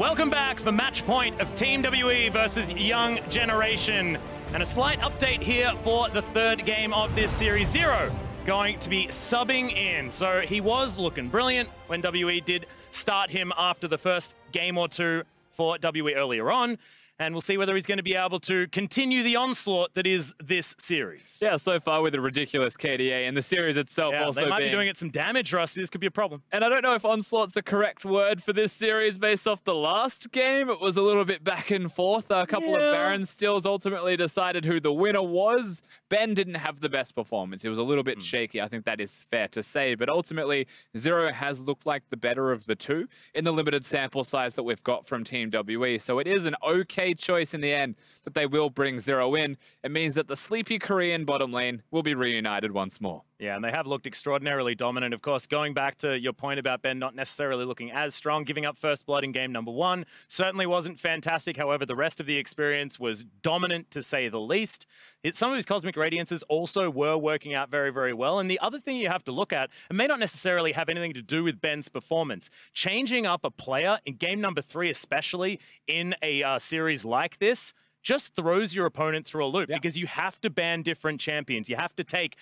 Welcome back for match point of Team WE versus Young Generation. And a slight update here for the third game of this series. Zero going to be subbing in. So he was looking brilliant when WE did start him after the first game or two for WE earlier on. And we'll see whether he's going to be able to continue the onslaught that is this series. Yeah, so far with a ridiculous KDA, and the series itself also they might be doing it some damage, Rusty. This could be a problem. And I don't know if onslaught's the correct word for this series based off the last game. It was a little bit back and forth. A couple of Baron stills ultimately decided who the winner was. Ben didn't have the best performance. He was a little bit shaky. I think that is fair to say. But ultimately, Zero has looked like the better of the two in the limited sample size that we've got from Team WE. So it is an okay choice in the end that they will bring Zero in. It means that the sleepy Korean bottom lane will be reunited once more. Yeah, and they have looked extraordinarily dominant. Of course, going back to your point about Ben not necessarily looking as strong, giving up first blood in game number 1 certainly wasn't fantastic. However, the rest of the experience was dominant, to say the least. Some of his Cosmic Radiances also were working out very, very well. And the other thing you have to look at, it may not necessarily have anything to do with Ben's performance. Changing up a player in game number 3, especially in a series like this, just throws your opponent through a loop because you have to ban different champions. You have to take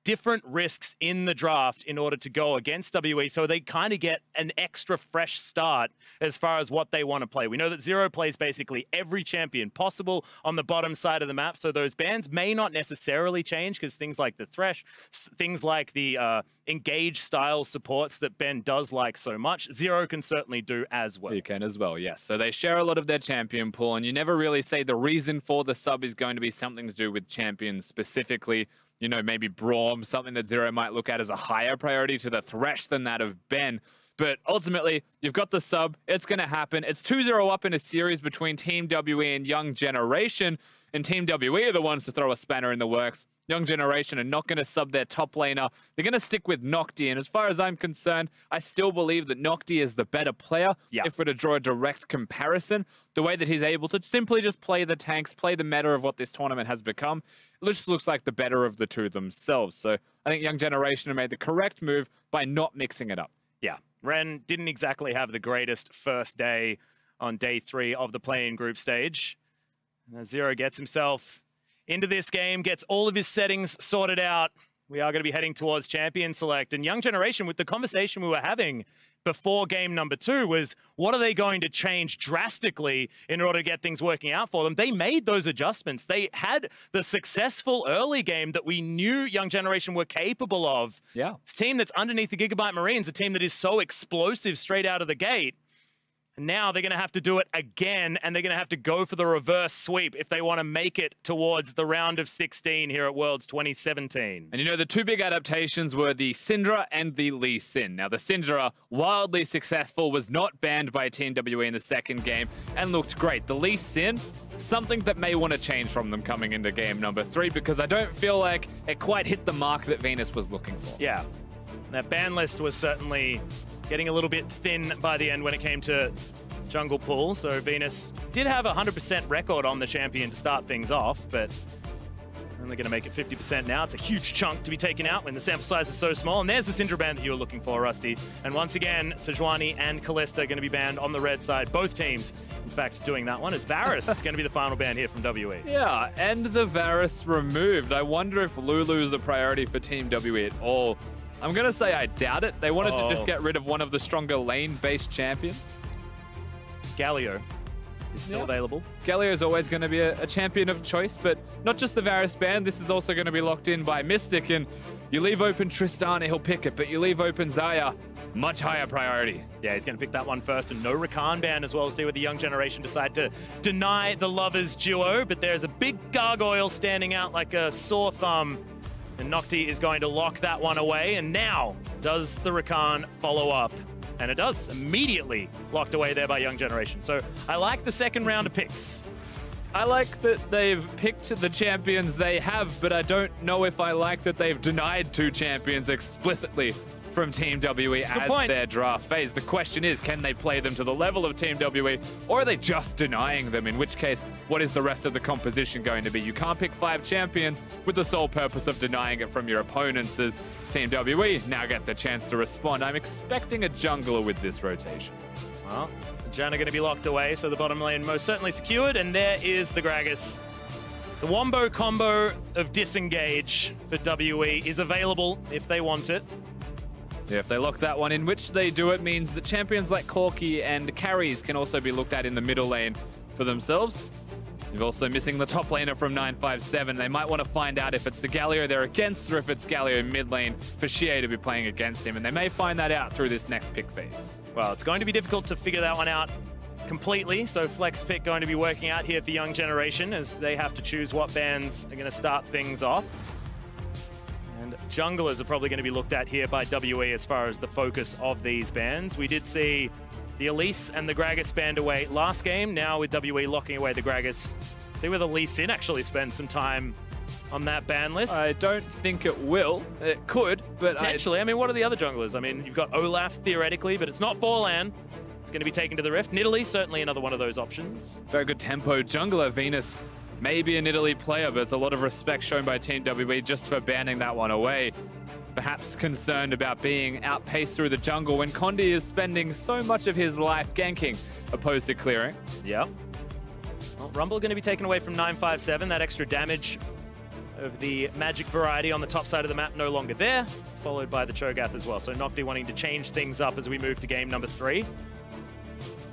different risks in the draft in order to go against WE, so they kind of get an extra fresh start as far as what they want to play. We know that Zero plays basically every champion possible on the bottom side of the map, so those bans may not necessarily change because things like the Thresh, things like the engage style supports that Ben does like so much, Zero can certainly do as well. You can as well, yes. So they share a lot of their champion pool, and you never really say the reason for the sub is going to be something to do with champions specifically. You know, maybe Braum, something that Zero might look at as a higher priority to the Thresh than that of Ben. But ultimately, you've got the sub. It's going to happen. It's 2-0 up in a series between Team WE and Young Generation. And Team WE are the ones to throw a spanner in the works. Young Generation are not going to sub their top laner. They're going to stick with Nocti. And as far as I'm concerned, I still believe that Nocti is the better player. If we're to draw a direct comparison, the way that he's able to simply just play the tanks, play the meta of what this tournament has become, it just looks like the better of the two themselves. So I think Young Generation have made the correct move by not mixing it up. Yeah, Ren didn't exactly have the greatest first day on day 3 of the play-in group stage. Zero gets himself into this game, gets all of his settings sorted out. We are going to be heading towards Champion Select. And Young Generation, with the conversation we were having before game number 2, was what are they going to change drastically in order to get things working out for them? They made those adjustments. They had the successful early game that we knew Young Generation were capable of. Yeah. It's a team that's underneath the Gigabyte Marines, a team that is so explosive straight out of the gate. Now they're going to have to do it again, and they're going to have to go for the reverse sweep if they want to make it towards the round of 16 here at Worlds 2017. And you know, the two big adaptations were the Syndra and the Lee Sin. Now, the Syndra, wildly successful, was not banned by Team WE in the second game and looked great. The Lee Sin, something that may want to change from them coming into game number 3, because I don't feel like it quite hit the mark that Venus was looking for. Yeah, that ban list was certainly getting a little bit thin by the end when it came to jungle pool. So Venus did have a 100% record on the champion to start things off, but only going to make it 50% now. It's a huge chunk to be taken out when the sample size is so small. And there's the Syndra ban that you were looking for, Rusty. And once again, Sejuani and Kalista are going to be banned on the red side. Both teams, in fact, doing that one. As Varus is going to be the final ban here from WE. Yeah, and the Varus removed. I wonder if Lulu is a priority for Team WE at all. I'm going to say I doubt it. They wanted to just get rid of one of the stronger lane-based champions. Galio is still available. Galio is always going to be a champion of choice, but not just the Varus ban. This is also going to be locked in by Mystic, and you leave open Tristana, he'll pick it, but you leave open Xayah, much higher priority. Yeah, he's going to pick that one first, and no Rakan ban as well. We'll see whether the Young Generation decide to deny the Lovers duo, but there's a big gargoyle standing out like a sore thumb. And Nocti is going to lock that one away. And now, does the Rakan follow up? And it does. Immediately locked away there by Young Generation. So I like the second round of picks. I like that they've picked the champions they have, but I don't know if I like that they've denied 2 champions explicitly from Team WE as their draft phase. The question is, can they play them to the level of Team WE, or are they just denying them? In which case, what is the rest of the composition going to be? You can't pick 5 champions with the sole purpose of denying it from your opponents. As Team WE now get the chance to respond. I'm expecting a jungler with this rotation. Well, Janna going to be locked away, so the bottom lane most certainly secured, and there is the Gragas. The Wombo combo of disengage for WE is available if they want it. Yeah, if they lock that one in, which they do, it means that champions like Corki and carries can also be looked at in the middle lane for themselves. You're also missing the top laner from 957. They might want to find out if it's the Galio they're against or if it's Galio mid lane for Xie to be playing against him, and they may find that out through this next pick phase. Well, it's going to be difficult to figure that one out completely, so flex pick going to be working out here for Young Generation as they have to choose what bans are going to start things off. And junglers are probably going to be looked at here by WE as far as the focus of these bans. We did see the Elise and the Gragas banned away last game. Now with WE locking away the Gragas, see whether Lee Sin actually spends some time on that ban list. I don't think it will. It could, but potentially. I mean, what are the other junglers? I mean, you've got Olaf theoretically, but it's not Forlan. It's going to be taken to the Rift. Nidalee, certainly another one of those options. Very good tempo jungler. Venus may be a Nidalee player, but it's a lot of respect shown by Team WE just for banning that one away. Perhaps concerned about being outpaced through the jungle when Condi is spending so much of his life ganking opposed to clearing. Yep. Well, Rumble going to be taken away from 957. That extra damage of the magic variety on the top side of the map no longer there, followed by the Cho'Gath as well. So Nocti wanting to change things up as we move to game number 3.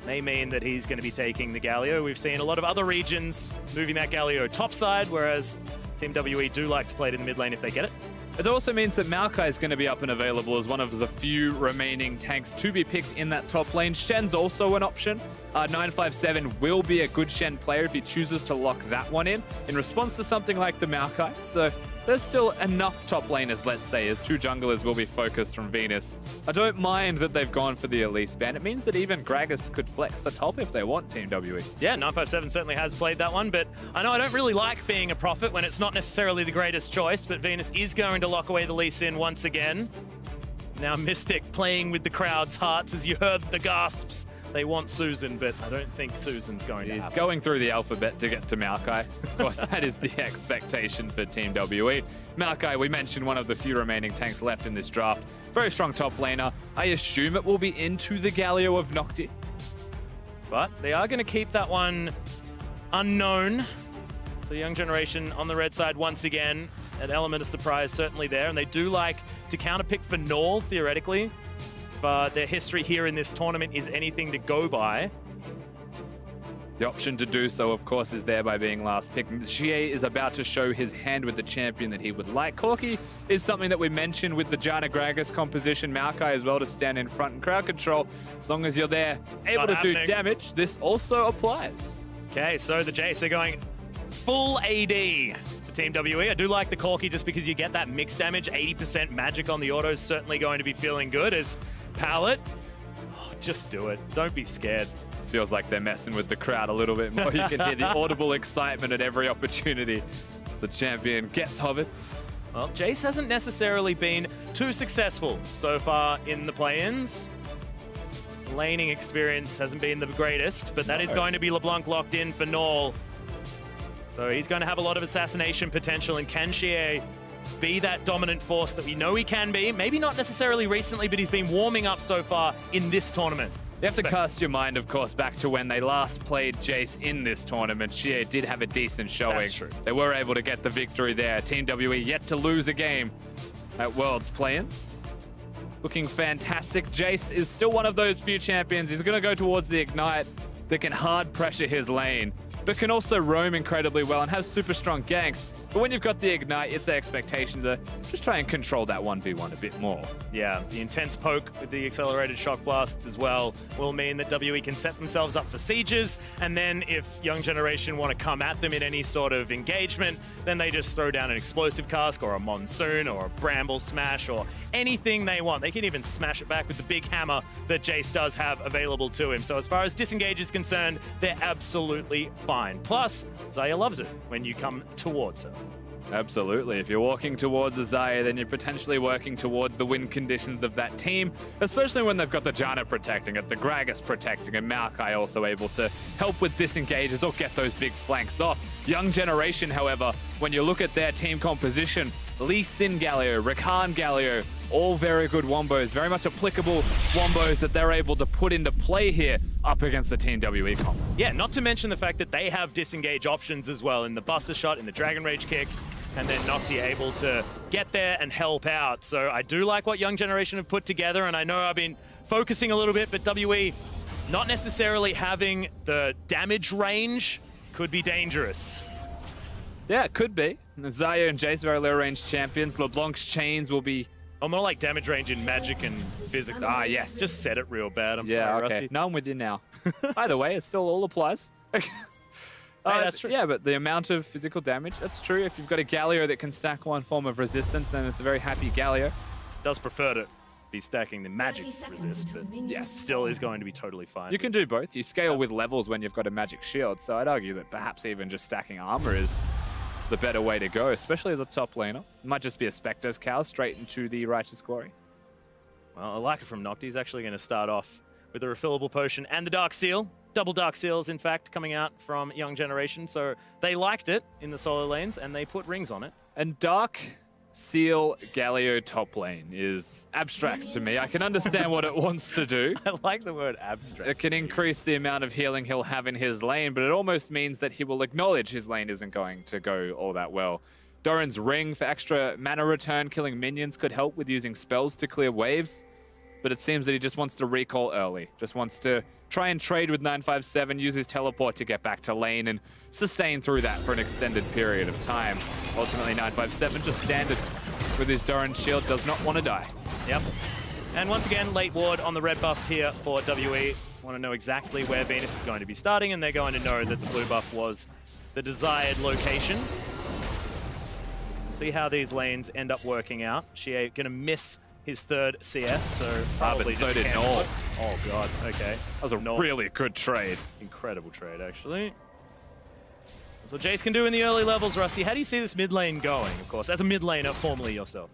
May mean that he's going to be taking the Galio. We've seen a lot of other regions moving that Galio topside, whereas Team WE do like to play it in the mid lane if they get it. It also means that Maokai is going to be up and available as one of the few remaining tanks to be picked in that top lane. Shen's also an option. 957 will be a good Shen player if he chooses to lock that one in response to something like the Maokai. So there's still enough top laners, let's say, as 2 junglers will be focused from Venus. I don't mind that they've gone for the Elise ban. It means that even Gragas could flex the top if they want, Team WE. Yeah, 957 certainly has played that one, but I know I don't really like being a Prophet when it's not necessarily the greatest choice, but Venus is going to lock away the Lee Sin once again. Now Mystic playing with the crowd's hearts as you heard the gasps. They want Susan, but I don't think Susan's going to happen. He's going through the alphabet to get to Maokai. Of course, that is the expectation for Team WE. Maokai, we mentioned, one of the few remaining tanks left in this draft. Very strong top laner. I assume it will be into the Galio of Nocti. But they are going to keep that one unknown. So Young Generation on the red side once again. An element of surprise certainly there. And they do like to counterpick for Null, theoretically. Their history here in this tournament is anything to go by. The option to do so, of course, is there by being last pick. Xie is about to show his hand with the champion that he would like. Corki is something that we mentioned with the Janna Gragas composition. Maokai as well to stand in front and crowd control. As long as you're there, able to do damage, this also applies. Okay, so the Jace are going full AD for Team WE. I do like the Corki just because you get that mixed damage. 80% magic on the auto is certainly going to be feeling good as Palette. Oh, just do it. Don't be scared. This feels like they're messing with the crowd a little bit more. You can hear the audible excitement at every opportunity. The champion gets hovered. Well, Jace hasn't necessarily been too successful so far in the play-ins. Laning experience hasn't been the greatest, but that is going to be LeBlanc locked in for Null. So he's going to have a lot of assassination potential, and can Xie be that dominant force that we know he can be? Maybe not necessarily recently, but he's been warming up so far in this tournament. You have to cast your mind, of course, back to when they last played Jace in this tournament. Xie did have a decent showing. That's true. They were able to get the victory there. Team WE yet to lose a game at Worlds play-ins. Looking fantastic. Jace is still one of those few champions. He's going to go towards the Ignite that can hard pressure his lane, but can also roam incredibly well and have super strong ganks. But when you've got the Ignite, its expectations are just try and control that 1v1 a bit more. Yeah, the intense poke with the accelerated shock blasts as well will mean that WE can set themselves up for sieges, and then if Young Generation want to come at them in any sort of engagement, then they just throw down an explosive cask or a monsoon or a bramble smash or anything they want. They can even smash it back with the big hammer that Jace does have available to him. So as far as disengage is concerned, they're absolutely fine. Plus, Xayah loves it when you come towards her. Absolutely. If you're walking towards a Xayah, then you're potentially working towards the win conditions of that team, especially when they've got the Janna protecting it, the Gragas protecting it, Maokai also able to help with disengages or get those big flanks off. Young Generation, however, when you look at their team composition, Lee Sin Galio, Rakan Galio, all very good wombos, very much applicable wombos that they're able to put into play here up against the Team WE comp. Yeah, not to mention the fact that they have disengage options as well in the Buster Shot, in the Dragon Rage kick, and then Nocti able to get there and help out. So I do like what Young Generation have put together, and I know I've been focusing a little bit, but WE not necessarily having the damage range could be dangerous. Yeah, it could be. Zaya and Jace, very low-range champions. LeBlanc's chains will be... Oh, more like damage range in magic and physical. Ah, yes. Just said it real bad. I'm sorry, okay. Rusty. No, I'm with you now. Either way, it still all applies. That's true. Yeah, but the amount of physical damage, that's true. If you've got a Galio that can stack one form of resistance, then it's a very happy Galio. Does prefer to be stacking the magic resist, but Yes. still is going to be totally fine. You can do both. You scale with levels when you've got a magic shield, so I'd argue that perhaps even just stacking armor is the better way to go, especially as a top laner. It might just be a Spectre's Cow straight into the Righteous Glory. Well, I like it from Nocti. He's actually going to start off with a refillable potion and the Dark Seal. Double Dark Seals, in fact, coming out from Young Generation. So they liked it in the solo lanes, and they put rings on it. And Dark Seal Galio top lane is abstract to me. I can understand what it wants to do. I like the word abstract. It can increase the amount of healing he'll have in his lane, but it almost means that he will acknowledge his lane isn't going to go all that well. Doran's Ring for extra mana return, killing minions, could help with using spells to clear waves, but it seems that he just wants to recall early. Just wants to try and trade with 957, use his teleport to get back to lane and sustain through that for an extended period of time. Ultimately, 957 just standard with his Doran's shield, does not want to die. Yep. And once again, late ward on the red buff here for WE. Want to know exactly where Venus is going to be starting, and they're going to know that the blue buff was the desired location. See how these lanes end up working out. She going to miss his third CS, so probably but so just did cancel Null. it. Oh god, okay. That was a really good trade. Incredible trade, actually. That's what Jace can do in the early levels, Rusty. How do you see this mid lane going, of course, as a mid laner formerly yourself?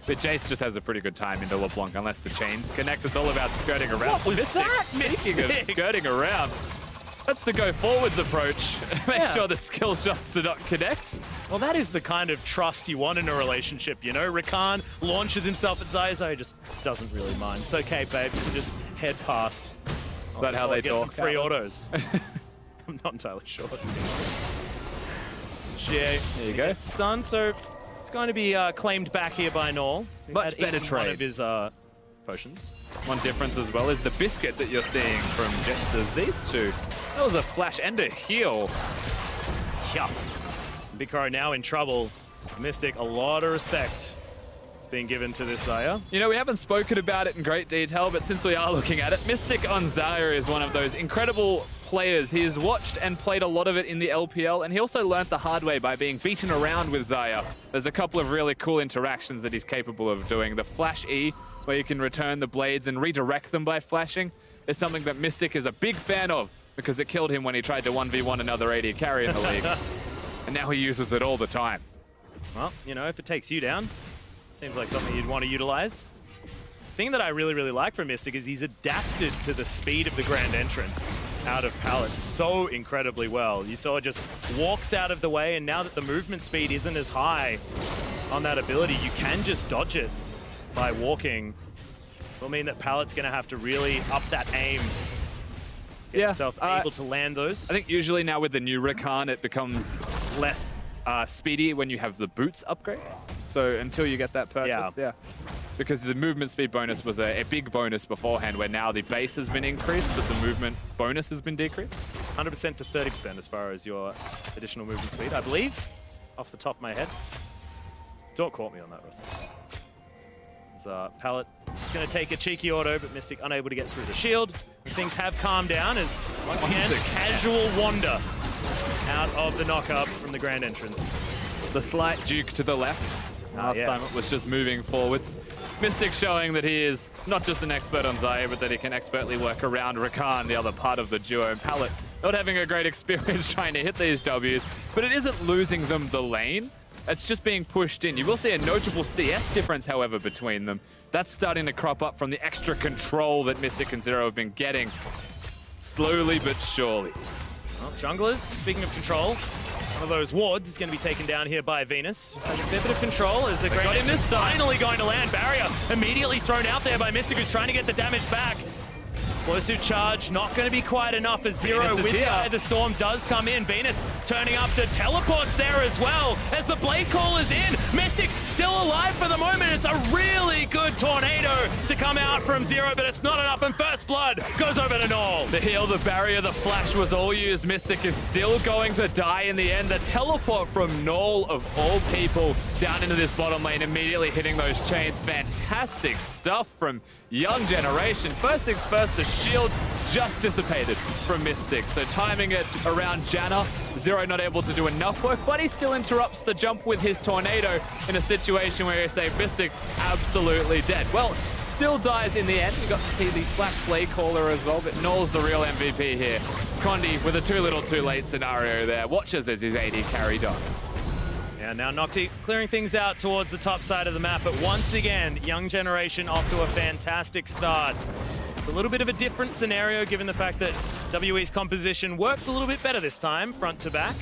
But Jace just has a pretty good time into LeBlanc, unless the chains connect. It's all about skirting around. What was that? Speaking of skirting around, that's the go forwards approach. Make sure that skill shots do not connect. Well, that is the kind of trust you want in a relationship, you know? Rakan launches himself at Zaya, just doesn't really mind. It's okay, babe. You can just head past. Is that how they get talk? Some free autos. I'm not entirely sure, to be honest. There you go. Stunned, so it's going to be claimed back here by Null. Much better trade. One of his potions. One difference as well is the biscuit that you're seeing from Jets. These two. That was a flash and a heal. Yeah. Big Crow now in trouble. It's Mystic, a lot of respect is being given to this Zaya. You know, we haven't spoken about it in great detail, but since we are looking at it, Mystic on Zaya is one of those incredible players. He has watched and played a lot of it in the LPL, and he also learnt the hard way by being beaten around with Zaya. There's a couple of really cool interactions that he's capable of doing. The Flash E, where you can return the blades and redirect them by flashing, is something that Mystic is a big fan of, because it killed him when he tried to 1v1 another AD carry in the league. And now he uses it all the time. Well, you know, if it takes you down, seems like something you'd want to utilize. The thing that I really, really like from Mystic is he's adapted to the speed of the grand entrance out of Palette so incredibly well. You saw it just walks out of the way, and now that the movement speed isn't as high on that ability, you can just dodge it by walking. Will mean that Palette's going to have to really up that aim. Get himself able to land those. I think usually now with the new Rakan, it becomes less speedy when you have the boots upgrade. So until you get that purchase, because the movement speed bonus was a big bonus beforehand, where now the base has been increased, but the movement bonus has been decreased. 100% to 30% as far as your additional movement speed, I believe, off the top of my head. Don't quote me on that, Russell. Palette going to take a cheeky auto, but Mystic unable to get through the shield. Things have calmed down as, once again, casual wander out of the knock-up from the grand entrance. The slight juke to the left. Last time it was just moving forwards. Mystic showing that he is not just an expert on Zaya, but that he can expertly work around Rakan, the other part of the duo. And Palette not having a great experience trying to hit these Ws, but it isn't losing them the lane. It's just being pushed in. You will see a notable CS difference, however, between them. That's starting to crop up from the extra control that Mystic and Zero have been getting. Slowly but surely. Well, junglers, speaking of control, One of those wards is going to be taken down here by Venus. Has a fair bit of control as a great got him this finally going to land. Barrier immediately thrown out there by Mystic, who's trying to get the damage back. Explosive charge, not going to be quite enough as Zero with the Eye of the Storm does come in. Venus turning up the teleports there as well as the Blade Call is in. Mystic still alive for the moment. It's a really good tornado to come out from Zero, but it's not enough, and First Blood goes over to Null. The heal, the barrier, the flash was all used. Mystic is still going to die in the end. The teleport from Null, of all people, down into this bottom lane, immediately hitting those chains. Fantastic stuff from Young Generation. First things first, the shield just dissipated from Mystic. So timing it around Janna, Zero not able to do enough work, but he still interrupts the jump with his tornado in a situation where you say Mystic absolutely dead. Well, still dies in the end. We got to see the Flash Blade Caller as well, but Null's the real MVP here. Condi with a too little too late scenario there. Watches as his AD carry dies. Yeah, now Nocti clearing things out towards the top side of the map, but once again, Young Generation off to a fantastic start. It's a little bit of a different scenario given the fact that WE's composition works a little bit better this time, front to back.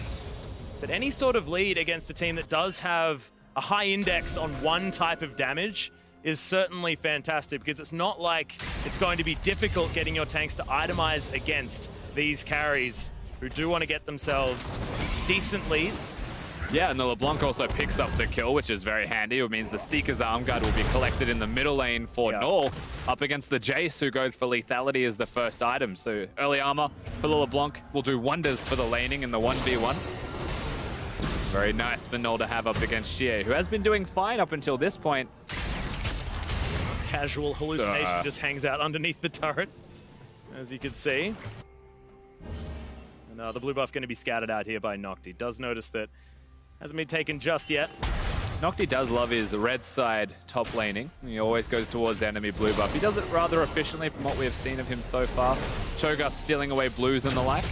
But any sort of lead against a team that does have a high index on one type of damage is certainly fantastic, because it's not like it's going to be difficult getting your tanks to itemize against these carries who do want to get themselves decent leads. Yeah, and the LeBlanc also picks up the kill, which is very handy. It means the Seeker's Arm Guard will be collected in the middle lane for Null, up against the Jace, who goes for lethality as the first item. So early armor for the LeBlanc will do wonders for the laning in the 1v1. Very nice for Null to have up against Xie, who has been doing fine up until this point. Casual hallucination just hangs out underneath the turret, as you can see. And the blue buff going to be scattered out here by Nocti. Does notice that hasn't been taken just yet. Nocti does love his red side top laning. He always goes towards the enemy blue buff. He does it rather efficiently from what we have seen of him so far. Cho'Gath stealing away blues and the like.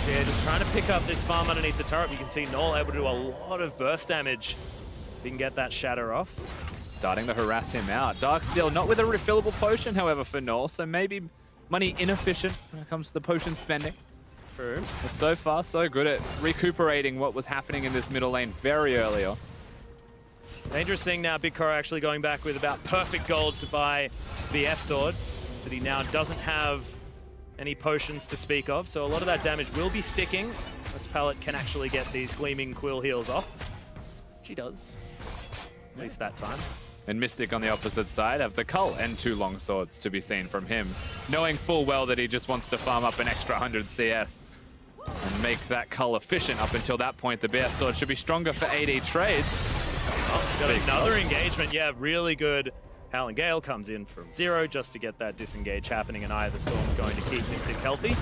Yeah, just trying to pick up this farm underneath the turret. You can see Null able to do a lot of burst damage. If he can get that shatter off. Starting to harass him out. Darksteel not with a refillable potion, however, for Null, so maybe money inefficient when it comes to the potion spending. True. But so far, so good at recuperating what was happening in this middle lane very early on. Dangerous thing now, Big Cora actually going back with about perfect gold to buy the F-Sword, that he now doesn't have any potions to speak of, so a lot of that damage will be sticking. This pallet can actually get these Gleaming Quill heals off. She does, at least that time. And Mystic on the opposite side have the Cull and 2 long swords to be seen from him, knowing full well that he just wants to farm up an extra 100 CS and make that Cull efficient. Up until that point, the BS sword should be stronger for AD trades. Oh, got another engagement. Yeah, really good. Howling Gale comes in from Zero just to get that disengage happening, and Eye of the Storm's going to keep Mystic healthy.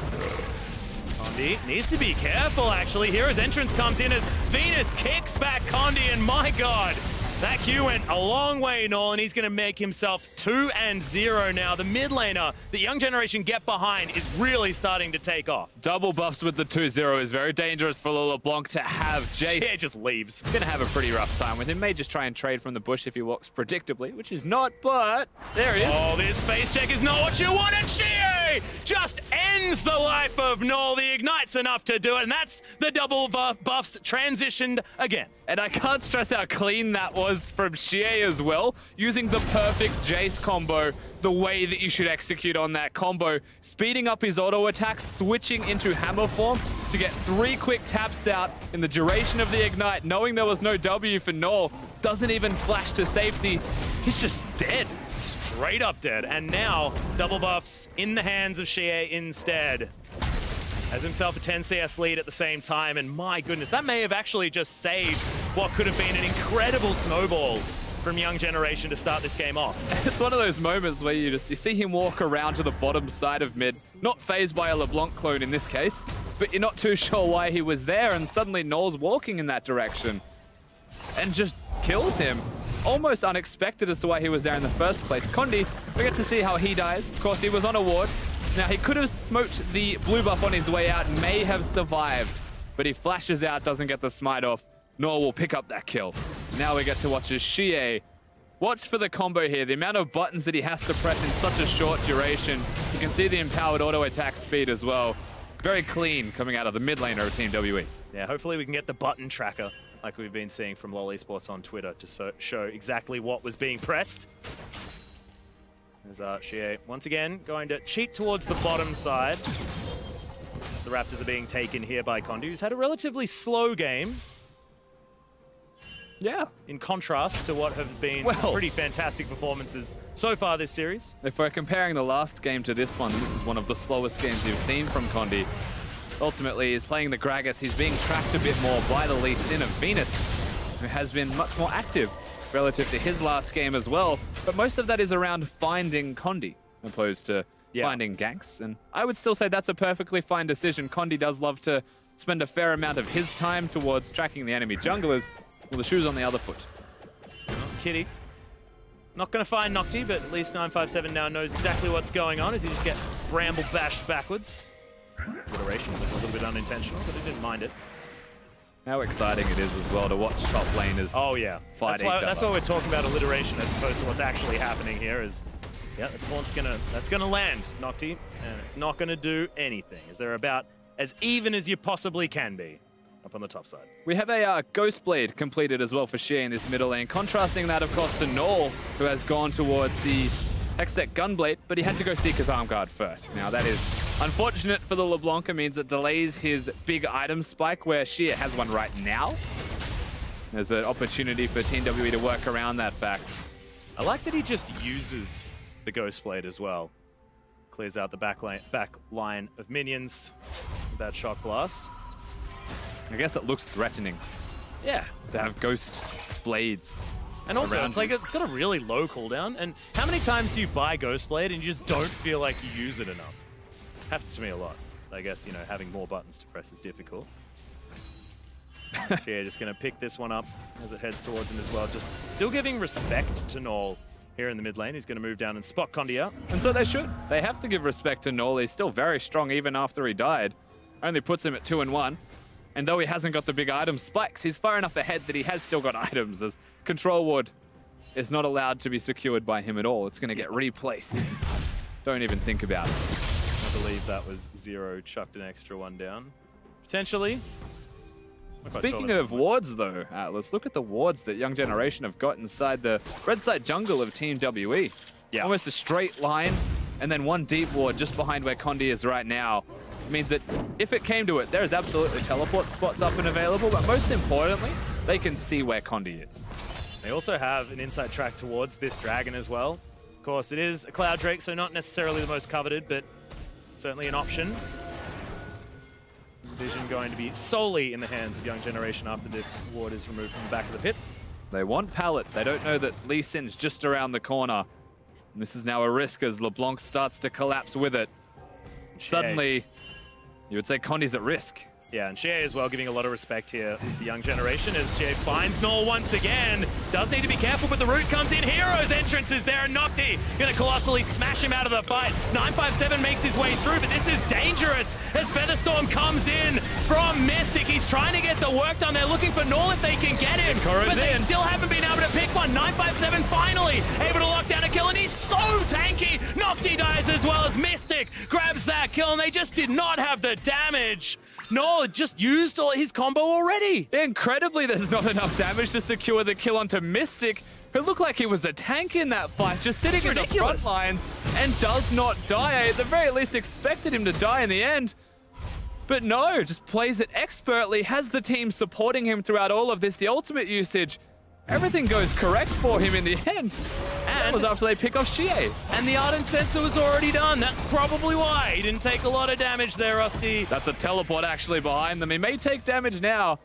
Condi needs to be careful, actually. Here his entrance comes in as Venus kicks back Condi, and my god, that Q went a long way, Null, and he's going to make himself 2-0 now. The mid laner that Young Generation get behind is really starting to take off. Double buffs with the 2-0 is very dangerous for LeBlanc to have. Jace yeah, just leaves. Going to have a pretty rough time with him. May just try and trade from the bush if he walks predictably, which is not, but there he is. Oh, this face check is not what you want, and Xie just ends the life of Null. The Ignite's enough to do it, and that's the double buffs transitioned again. And I can't stress how clean that was from Xie as well, using the perfect Jace combo the way that you should execute on that combo, speeding up his auto attack, switching into hammer form to get 3 quick taps out in the duration of the Ignite, knowing there was no W for Null. Doesn't even flash to safety. He's just dead. Straight up dead. And now double buffs in the hands of Xie instead. Has himself a 10 CS lead at the same time, and my goodness, that may have actually just saved what could have been an incredible snowball from Young Generation to start this game off. It's one of those moments where you see him walk around to the bottom side of mid, not phased by a LeBlanc clone in this case, but you're not too sure why he was there, and suddenly Null's walking in that direction and just kills him. Almost unexpected as to why he was there in the first place. Condi, we get to see how he dies. Of course, he was on a ward. Now, he could have smoked the blue buff on his way out, may have survived, but he flashes out, doesn't get the smite off. Null will pick up that kill. Now we get to watch as Xie. Watch for the combo here. The amount of buttons that he has to press in such a short duration. You can see the empowered auto attack speed as well. very clean coming out of the mid laner of Team WE. Yeah, hopefully we can get the button tracker like we've been seeing from LoL Esports on Twitter to show exactly what was being pressed. As Xie, once again, going to cheat towards the bottom side. The Raptors are being taken here by Condi, who's had a relatively slow game. Yeah. In contrast to what have been pretty fantastic performances so far this series. If we're comparing the last game to this one, this is one of the slowest games you've seen from Condi. Ultimately, he's playing the Gragas. He's being tracked a bit more by the Lee Sin of Venus, who has been much more active relative to his last game as well. But most of that is around finding Condi, opposed to finding ganks. And I would still say that's a perfectly fine decision. Condi does love to spend a fair amount of his time towards tracking the enemy junglers. Well, the shoe's on the other foot. Kitty. Not going to find Nocti, but at least 957 now knows exactly what's going on as he just gets bramble bashed backwards. Iteration was a little bit unintentional, but he didn't mind it. How exciting it is as well to watch top laners fight each other. That's why we're talking about alliteration as opposed to what's actually happening here is, yeah, the taunt's that's gonna land, Nocti, and it's not gonna do anything, as they're about as even as you possibly can be up on the top side. We have a Ghost Blade completed as well for Xie in this middle lane, contrasting that, of course, to Null, who has gone towards the Hextech Gunblade, but he had to go seek his arm guard first. Now, that is unfortunate for the LeBlanc. It means it delays his big item spike, where Xie has one right now. There's an opportunity for Team WE to work around that fact. I like that he just uses the Ghost Blade as well. Clears out the back line of minions with that Shock Blast. I guess it looks threatening. Yeah. To have Ghost Blades. And also, it's like it's got a really low cooldown. And how many times do you buy Ghost Blade and you just don't feel like you use it enough? Happens to me a lot. I guess, you know, having more buttons to press is difficult. Xie just going to pick this one up as it heads towards him as well. Just still giving respect to Null here in the mid lane. He's going to move down and spot Condi out. And so they should. They have to give respect to Null. He's still very strong even after he died. Only puts him at 2-1. And though he hasn't got the big item spikes, he's far enough ahead that he has still got items, as Control Ward is not allowed to be secured by him at all. It's going to get replaced. Don't even think about it. I believe that was Zero chucked an extra one down. Potentially. Speaking of wards, though, Atlas, look at the wards that Young Generation have got inside the red side jungle of Team WE. Yeah. Almost a straight line, and then one deep ward just behind where Condi is right now. Means that if it came to it, there is absolutely teleport spots up and available, but most importantly, they can see where Condi is. They also have an inside track towards this dragon as well. Of course, it is a Cloud Drake, so not necessarily the most coveted, but certainly an option. Vision going to be solely in the hands of Young Generation after this ward is removed from the back of the pit. They want pallet. They don't know that Lee Sin's just around the corner. And this is now a risk as LeBlanc starts to collapse with it. Suddenly, you would say Condi's at risk. Yeah, and Xie as well giving a lot of respect here to Young Generation as Xie finds Null once again. Does need to be careful, but the root comes in. Hero's entrance is there, and Nocti gonna colossally smash him out of the fight. 957 makes his way through, but this is dangerous as Featherstorm comes in from Mystic. He's trying to get the work done. They're looking for Null if they can get him, but they still haven't been able to pick one. 957 finally able to lock down a kill, and he's so tanky. Nocti dies as well as Mystic grabs that kill, and they just did not have the damage. Null just used all his combo already. Incredibly, there's not enough damage to secure the kill onto Mystic, who looked like he was a tank in that fight, just sitting in the front lines and does not die. I, at the very least, expected him to die in the end. But no, just plays it expertly, has the team supporting him throughout all of this. The ultimate usage, everything goes correct for him in the end. And that was after they pick off Xie. And the Ardent Sensor was already done. That's probably why he didn't take a lot of damage there, Rusty. That's a teleport actually behind them. He may take damage now.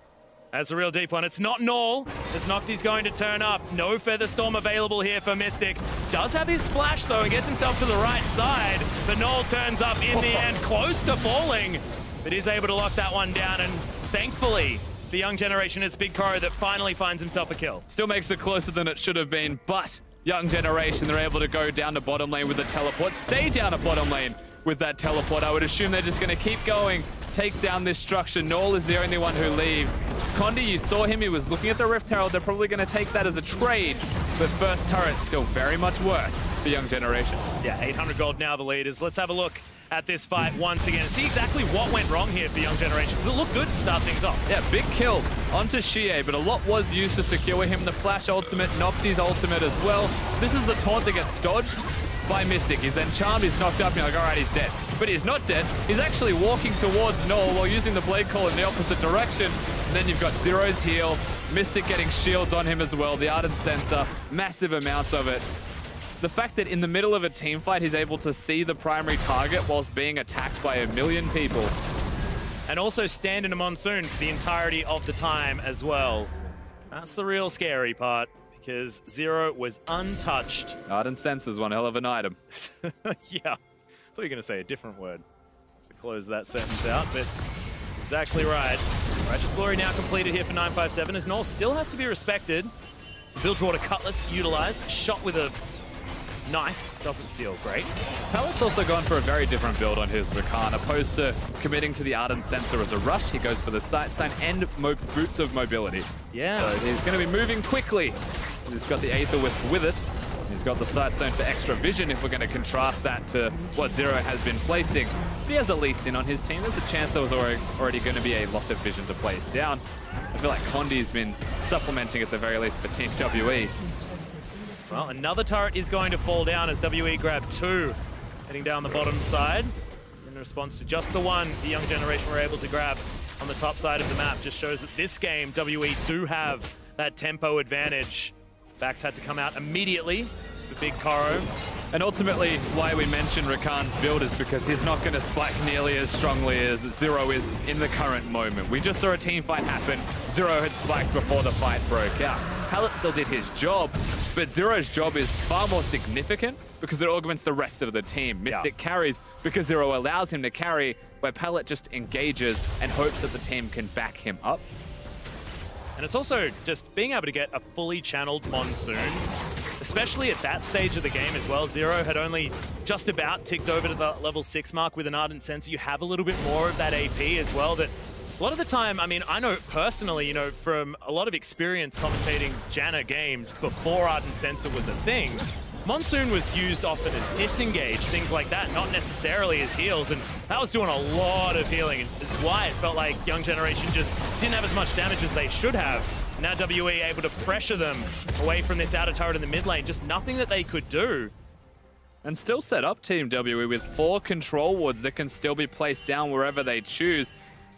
That's a real deep one. It's not Null, as Nocti's going to turn up. No Featherstorm available here for Mystic. Does have his flash, though, and gets himself to the right side. But Null turns up in the end, close to falling. But is able to lock that one down, and thankfully, the Young Generation, it's Big Pro that finally finds himself a kill. Still makes it closer than it should have been, but Young Generation, they're able to go down to bottom lane with the teleport, stay down at bottom lane with that teleport. I would assume they're just going to keep going, take down this structure. Null is the only one who leaves. Condi, you saw him, he was looking at the Rift Herald. They're probably going to take that as a trade, but first turret still very much worth for Young Generation. Yeah, 800 gold now, the leaders. Let's have a look at this fight once again and see exactly what went wrong here for Young Generation, because it looked good to start things off. Yeah, big kill onto Xie, but a lot was used to secure him. The flash ultimate, knocked his ultimate as well. This is the taunt that gets dodged by Mystic. He's then charmed, he's knocked up, and you're like, all right, he's dead. But he's not dead. He's actually walking towards Null while using the Blade Call in the opposite direction. And then you've got Zero's heal, Mystic getting shields on him as well, the Ardent Sensor, massive amounts of it. The fact that in the middle of a team fight, he's able to see the primary target whilst being attacked by a million people. And also stand in a monsoon for the entirety of the time as well. That's the real scary part, because Zero was untouched. Ardent Sensor's one hell of an item. Yeah, I thought you were going to say a different word to close that sentence out, but exactly right. Righteous Glory now completed here for 957, as Null still has to be respected. It's a Bilgewater Cutlass utilized, shot with a knife. Doesn't feel great. Pallet's also gone for a very different build on his Rakan. Opposed to committing to the Ardent Sensor as a rush, he goes for the Sight Sign and Boots of Mobility. Yeah. So he's going to be moving quickly. And he's got the Aether Wisp with it. He's got the Sight Stone for extra vision if we're going to contrast that to what Zero has been placing. But he has a Lee Sin on his team. There's a chance there was already going to be a lot of vision to place down. I feel like Condi's been supplementing at the very least for Team WE. Well, another turret is going to fall down as WE grab 2, heading down the bottom side. In response to just the one the Young Generation were able to grab on the top side of the map, just shows that this game, WE do have that tempo advantage. Backs had to come out immediately, the big Koro. And ultimately, why we mentioned Rakan's build is because he's not going to spike nearly as strongly as Zero is in the current moment. We just saw a team fight happen. Zero had spiked before the fight broke out. Pallet still did his job, but Zero's job is far more significant because it augments the rest of the team. Mystic carries because Zero allows him to carry, where Pallet just engages and hopes that the team can back him up. And it's also just being able to get a fully channeled Monsoon, especially at that stage of the game as well. Zero had only just about ticked over to the level 6 mark with an Ardent Sensor. You have a little bit more of that AP as well that a lot of the time, I mean, I know personally, you know, from a lot of experience commentating Janna games before Ardent Sensor was a thing, Monsoon was used often as disengage, things like that, not necessarily as heals, and that was doing a lot of healing, and it's why it felt like Young Generation just didn't have as much damage as they should have. Now WE able to pressure them away from this outer turret in the mid lane, just nothing that they could do. And still set up Team WE with 4 control wards that can still be placed down wherever they choose.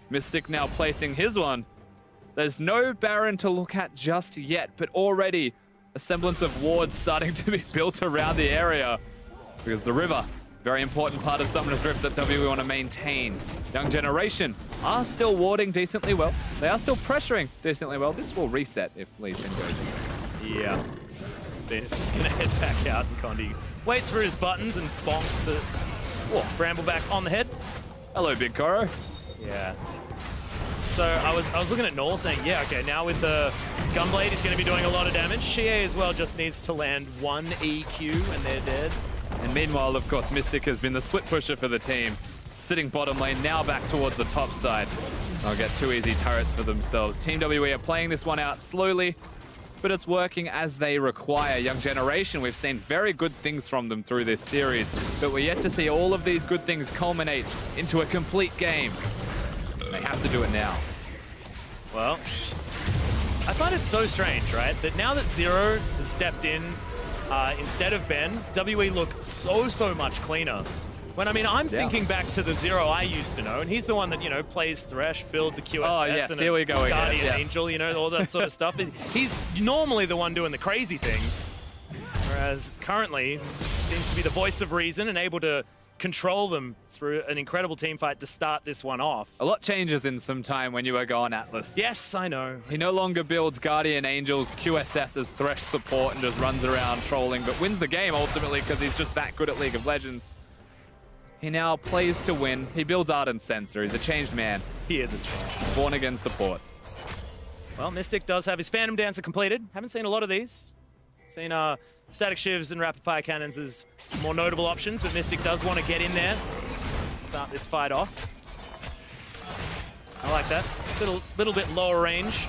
Mystic now placing his one. There's no Baron to look at just yet, but already a semblance of wards starting to be built around the area. Because the river, very important part of Summoner's Rift that WE want to maintain. Young Generation are still warding decently well. They are still pressuring decently well. This will reset if Lee Sin goes in. Yeah. Then it's just going to head back out, and Condi waits for his buttons and bonks the Brambleback on the head. Hello, Big Koro. Yeah. So I was looking at Null saying, yeah, okay, now with the Gunblade, he's going to be doing a lot of damage. Xie as well just needs to land 1 EQ and they're dead. And meanwhile, of course, Mystic has been the split pusher for the team. Sitting bottom lane, now back towards the top side. They'll get 2 easy turrets for themselves. Team WE are playing this one out slowly, but it's working as they require. Young Generation, we've seen very good things from them through this series, but we're yet to see all of these good things culminate into a complete game. They have to do it now. Well, I find it so strange, right? That now that Zero has stepped in instead of Ben, WE look so much cleaner. When, I mean, I'm thinking back to the Zero I used to know, and he's the one that, you know, plays Thresh, builds a QSS, and here we go again. Guardian Angel, you know, all that sort of stuff. He's normally the one doing the crazy things, whereas currently seems to be the voice of reason and able to control them through an incredible team fight to start this one off. A lot changes in some time when you are going Atlas. Yes, I know. He no longer builds Guardian Angels, QSS as Thresh support and just runs around trolling, but wins the game ultimately because he's just that good at League of Legends. He now plays to win. He builds Ardent Sensor. He's a changed man. He is a changed. Born again support. Well, Mystic does have his Phantom Dancer completed. Haven't seen a lot of these. Seen Static Shivs and Rapid Fire Cannons as more notable options, but Mystic does want to get in there, start this fight off. I like that. Little bit lower range.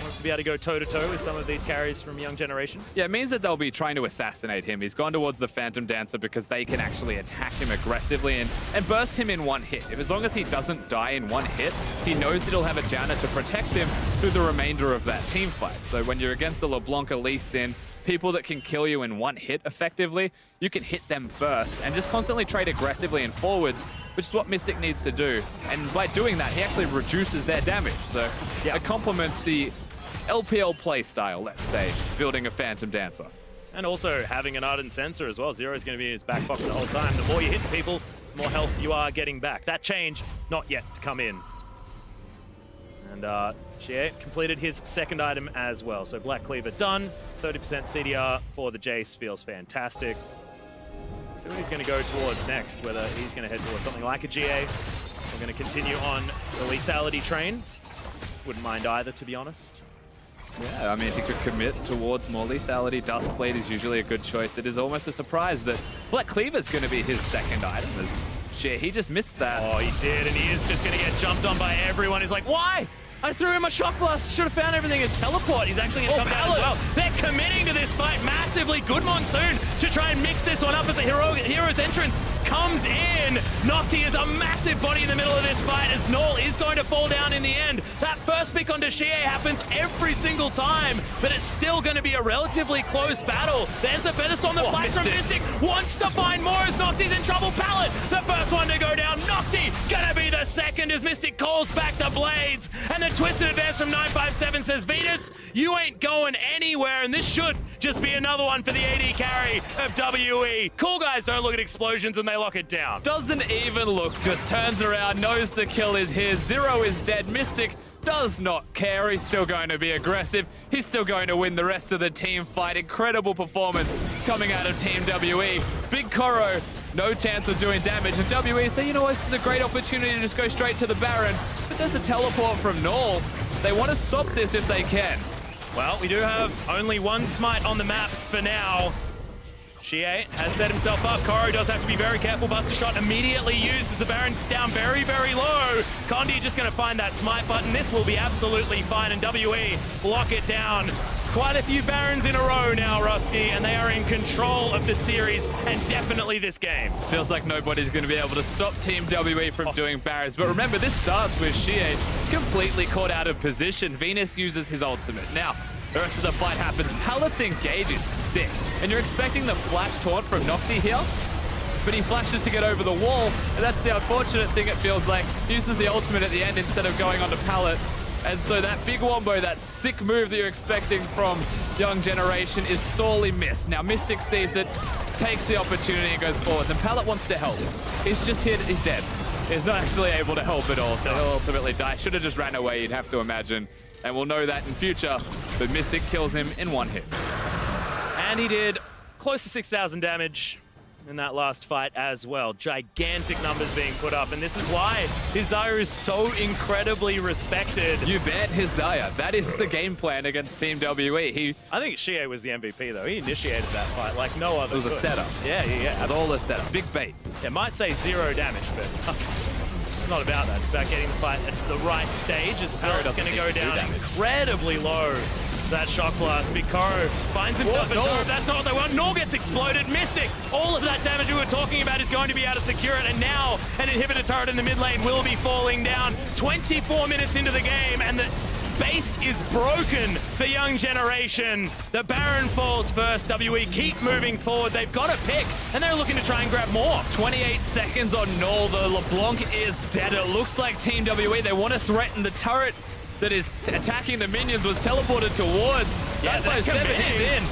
Wants to to be able to go toe-to-toe with some of these carries from Young Generation. Yeah, it means that they'll be trying to assassinate him. He's gone towards the Phantom Dancer because they can actually attack him aggressively and burst him in one hit. As long as he doesn't die in one hit, he knows that he'll have a Janna to protect him through the remainder of that team fight. So when you're against the LeBlanc, Lee Sin, people that can kill you in one hit effectively, you can hit them first and just constantly trade aggressively and forwards, which is what Mystic needs to do. And by doing that, he actually reduces their damage. So yeah, it complements the LPL playstyle, let's say, building a Phantom Dancer. And also having an Ardent Sensor as well. Zero is going to be in his back pocket the whole time. The more you hit people, the more health you are getting back. That change, not yet to come in. And Xie completed his second item as well. So Black Cleaver done. 30% CDR for the Jace feels fantastic. See what he's going to go towards next, whether he's going to head towards something like a GA. We're going to continue on the lethality train. Wouldn't mind either, to be honest. Yeah, I mean, he could commit towards more lethality. Duskblade is usually a good choice. It is almost a surprise that Black Cleaver is going to be his second item. As Xie, he just missed that. Oh, he did, and he is just going to get jumped on by everyone. He's like, why? I threw him a shock blast. Should have found everything as teleport. He's actually going to come down as well. They're committing to this fight massively. Good Monsoon to try and mix this one up as the hero's entrance comes in. Nocti is a massive body in the middle of this fight as Null is going to fall down in the end. That first pick onto Xie happens every single time, but it's still going to be a relatively close battle. There's the Featherstorm that fights from Mystic. Wants to find more as Nocti's in trouble. Pallet, the first one to go down. Nocti gonna be the second as Mystic calls back the blades. And the twisted advance from 957 says, Venus, you ain't going anywhere, and this should just be another one for the AD carry of WE. Cool guys don't look at explosions and they lock it down. Doesn't even look, just turns around, knows the kill is his. Zero is dead. Mystic does not care. He's still going to be aggressive. He's still going to win the rest of the team fight. Incredible performance coming out of Team WE. Big Koro, no chance of doing damage. And WE say, you know what, this is a great opportunity to just go straight to the Baron. But there's a teleport from Null. They want to stop this if they can. Well, we do have only one smite on the map for now. Xie has set himself up. Koro does have to be very careful. Buster Shot immediately used as the Baron's down very, very low. Condi just going to find that smite button. This will be absolutely fine, and WE lock it down. It's quite a few Barons in a row now, Rusty, and they are in control of the series and definitely this game. Feels like nobody's going to be able to stop Team WE from doing Barons. But remember, this starts with Xie completely caught out of position. Venus uses his ultimate. Now, the rest of the fight happens. Pallet's engage is sick. And you're expecting the flash taunt from Nocti here, but he flashes to get over the wall. And that's the unfortunate thing, it feels like. He uses the ultimate at the end instead of going onto Pallet. And so that big wombo, that sick move that you're expecting from Young Generation is sorely missed. Now Mystic sees it, takes the opportunity and goes forward. And Pallet wants to help. He's just hit, he's dead. He's not actually able to help at all, so he'll ultimately die. Should have just ran away, you'd have to imagine. And we'll know that in future, but Mystic kills him in one hit. And he did close to 6,000 damage in that last fight as well. Gigantic numbers being put up, and this is why his Xayah is so incredibly respected. You bet his Xayah. That is the game plan against Team WE. I think Xie was the MVP though. He initiated that fight like no other. It was a setup. Yeah. With all the setup. Big bait. It might say 0 damage, but it's not about that. It's about getting the fight at the right stage as Pallet's going to go down incredibly low. That shock blast. Big Koro finds himself in turret. That's not what they want. Null gets exploded. Mystic, all of that damage we were talking about is going to be able to secure it. And now an inhibitor turret in the mid lane will be falling down. 24 minutes into the game, and the base is broken for Young Generation. The Baron falls first. WE keep moving forward. They've got a pick, and they're looking to try and grab more. 28 seconds on Null. The LeBlanc is dead. It looks like Team WE, they want to threaten the turret that is attacking the minions was teleported towards. Yeah, that 7 is in.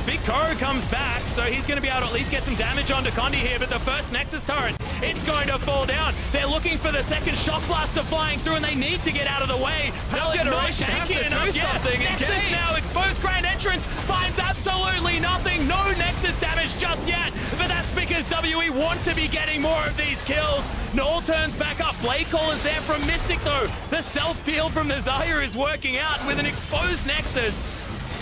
Big Koro comes back, so he's going to be able to at least get some damage onto Condi here, but the first Nexus turret, it's going to fall down. They're looking for the second shock blaster flying through, and they need to get out of the way. Young Generation have to do something. Nexus now exposed. Grand Entrance finds absolutely nothing. No Nexus damage just yet, but that's because WE want to be getting more of these kills. Null turns back up. Blade Call is there from Mystic, though. The self-peel from the Xayah is working out with an exposed Nexus.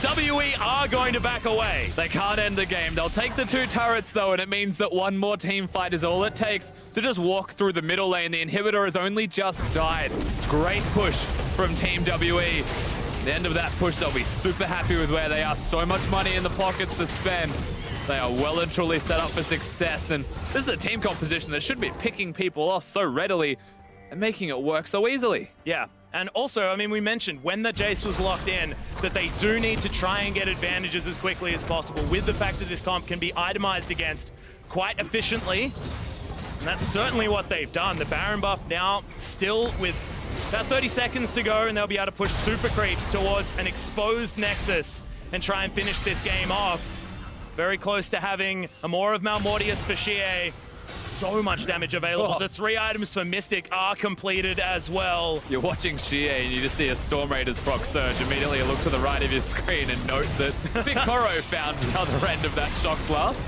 WE are going to back away. They can't end the game. They'll take the 2 turrets though, and it means that one more team fight is all it takes to just walk through the middle lane. The inhibitor has only just died. Great push from Team WE. At the end of that push, they'll be super happy with where they are. So much money in the pockets to spend. They are well and truly set up for success. And this is a team composition that should be picking people off so readily and making it work so easily. Yeah. And also, I mean, we mentioned when the Jace was locked in that they do need to try and get advantages as quickly as possible with the fact that this comp can be itemized against quite efficiently. And that's certainly what they've done. The Baron buff now still with about 30 seconds to go, and they'll be able to push super creeps towards an exposed Nexus and try and finish this game off. Very close to having a more of Malmortius for Xie. So much damage available. Oh. The 3 items for Mystic are completed as well. You're watching Xie and you just see a Storm Raiders proc surge. Immediately you look to the right of your screen and note that Big Koro found the other end of that shock blast.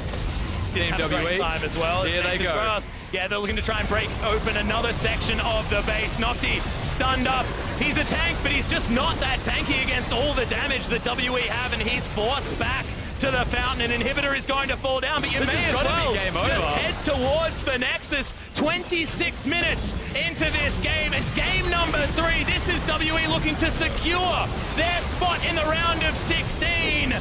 Team Have a great WE. time as well. Here they go. Grasp. Yeah, they're looking to try and break open another section of the base. Nocti stunned up. He's a tank, but he's just not that tanky against all the damage that WE have, and he's forced back to the fountain. An inhibitor is going to fall down, but you may as well just head towards the Nexus. 26 minutes into this game. It's game number 3. This is WE looking to secure their spot in the round of 16.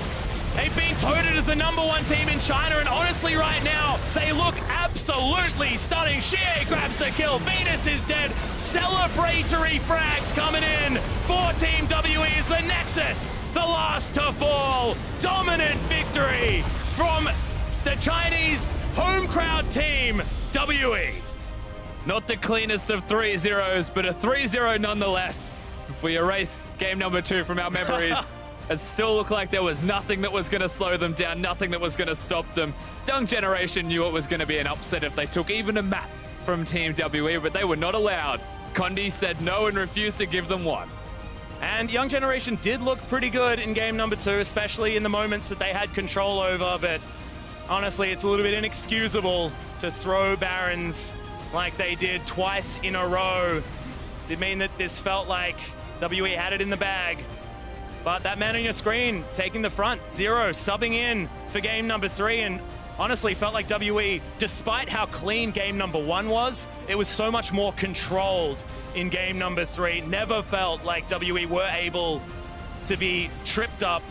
They've been touted as the #1 team in China, and honestly right now, they look absolutely stunning. Xie grabs the kill. Venus is dead. Celebratory frags coming in for Team WE as the Nexus, the last to fall. Dominant victory from the Chinese home crowd team, WE. Not the cleanest of 3-0s, but a 3-0 nonetheless. If we erase game number 2 from our memories, it still looked like there was nothing that was going to slow them down, nothing that was going to stop them. Young Generation knew it was going to be an upset if they took even a map from Team WE, but they were not allowed. Condi said no and refused to give them one. And Young Generation did look pretty good in game number 2, especially in the moments that they had control over, but honestly, it's a little bit inexcusable to throw Barons like they did twice in a row. Did mean that this felt like WE had it in the bag. But that man on your screen taking the front, Zero subbing in for game number 3, and honestly felt like WE, despite how clean game number 1 was, it was so much more controlled in game number 3. Never felt like WE were able to be tripped up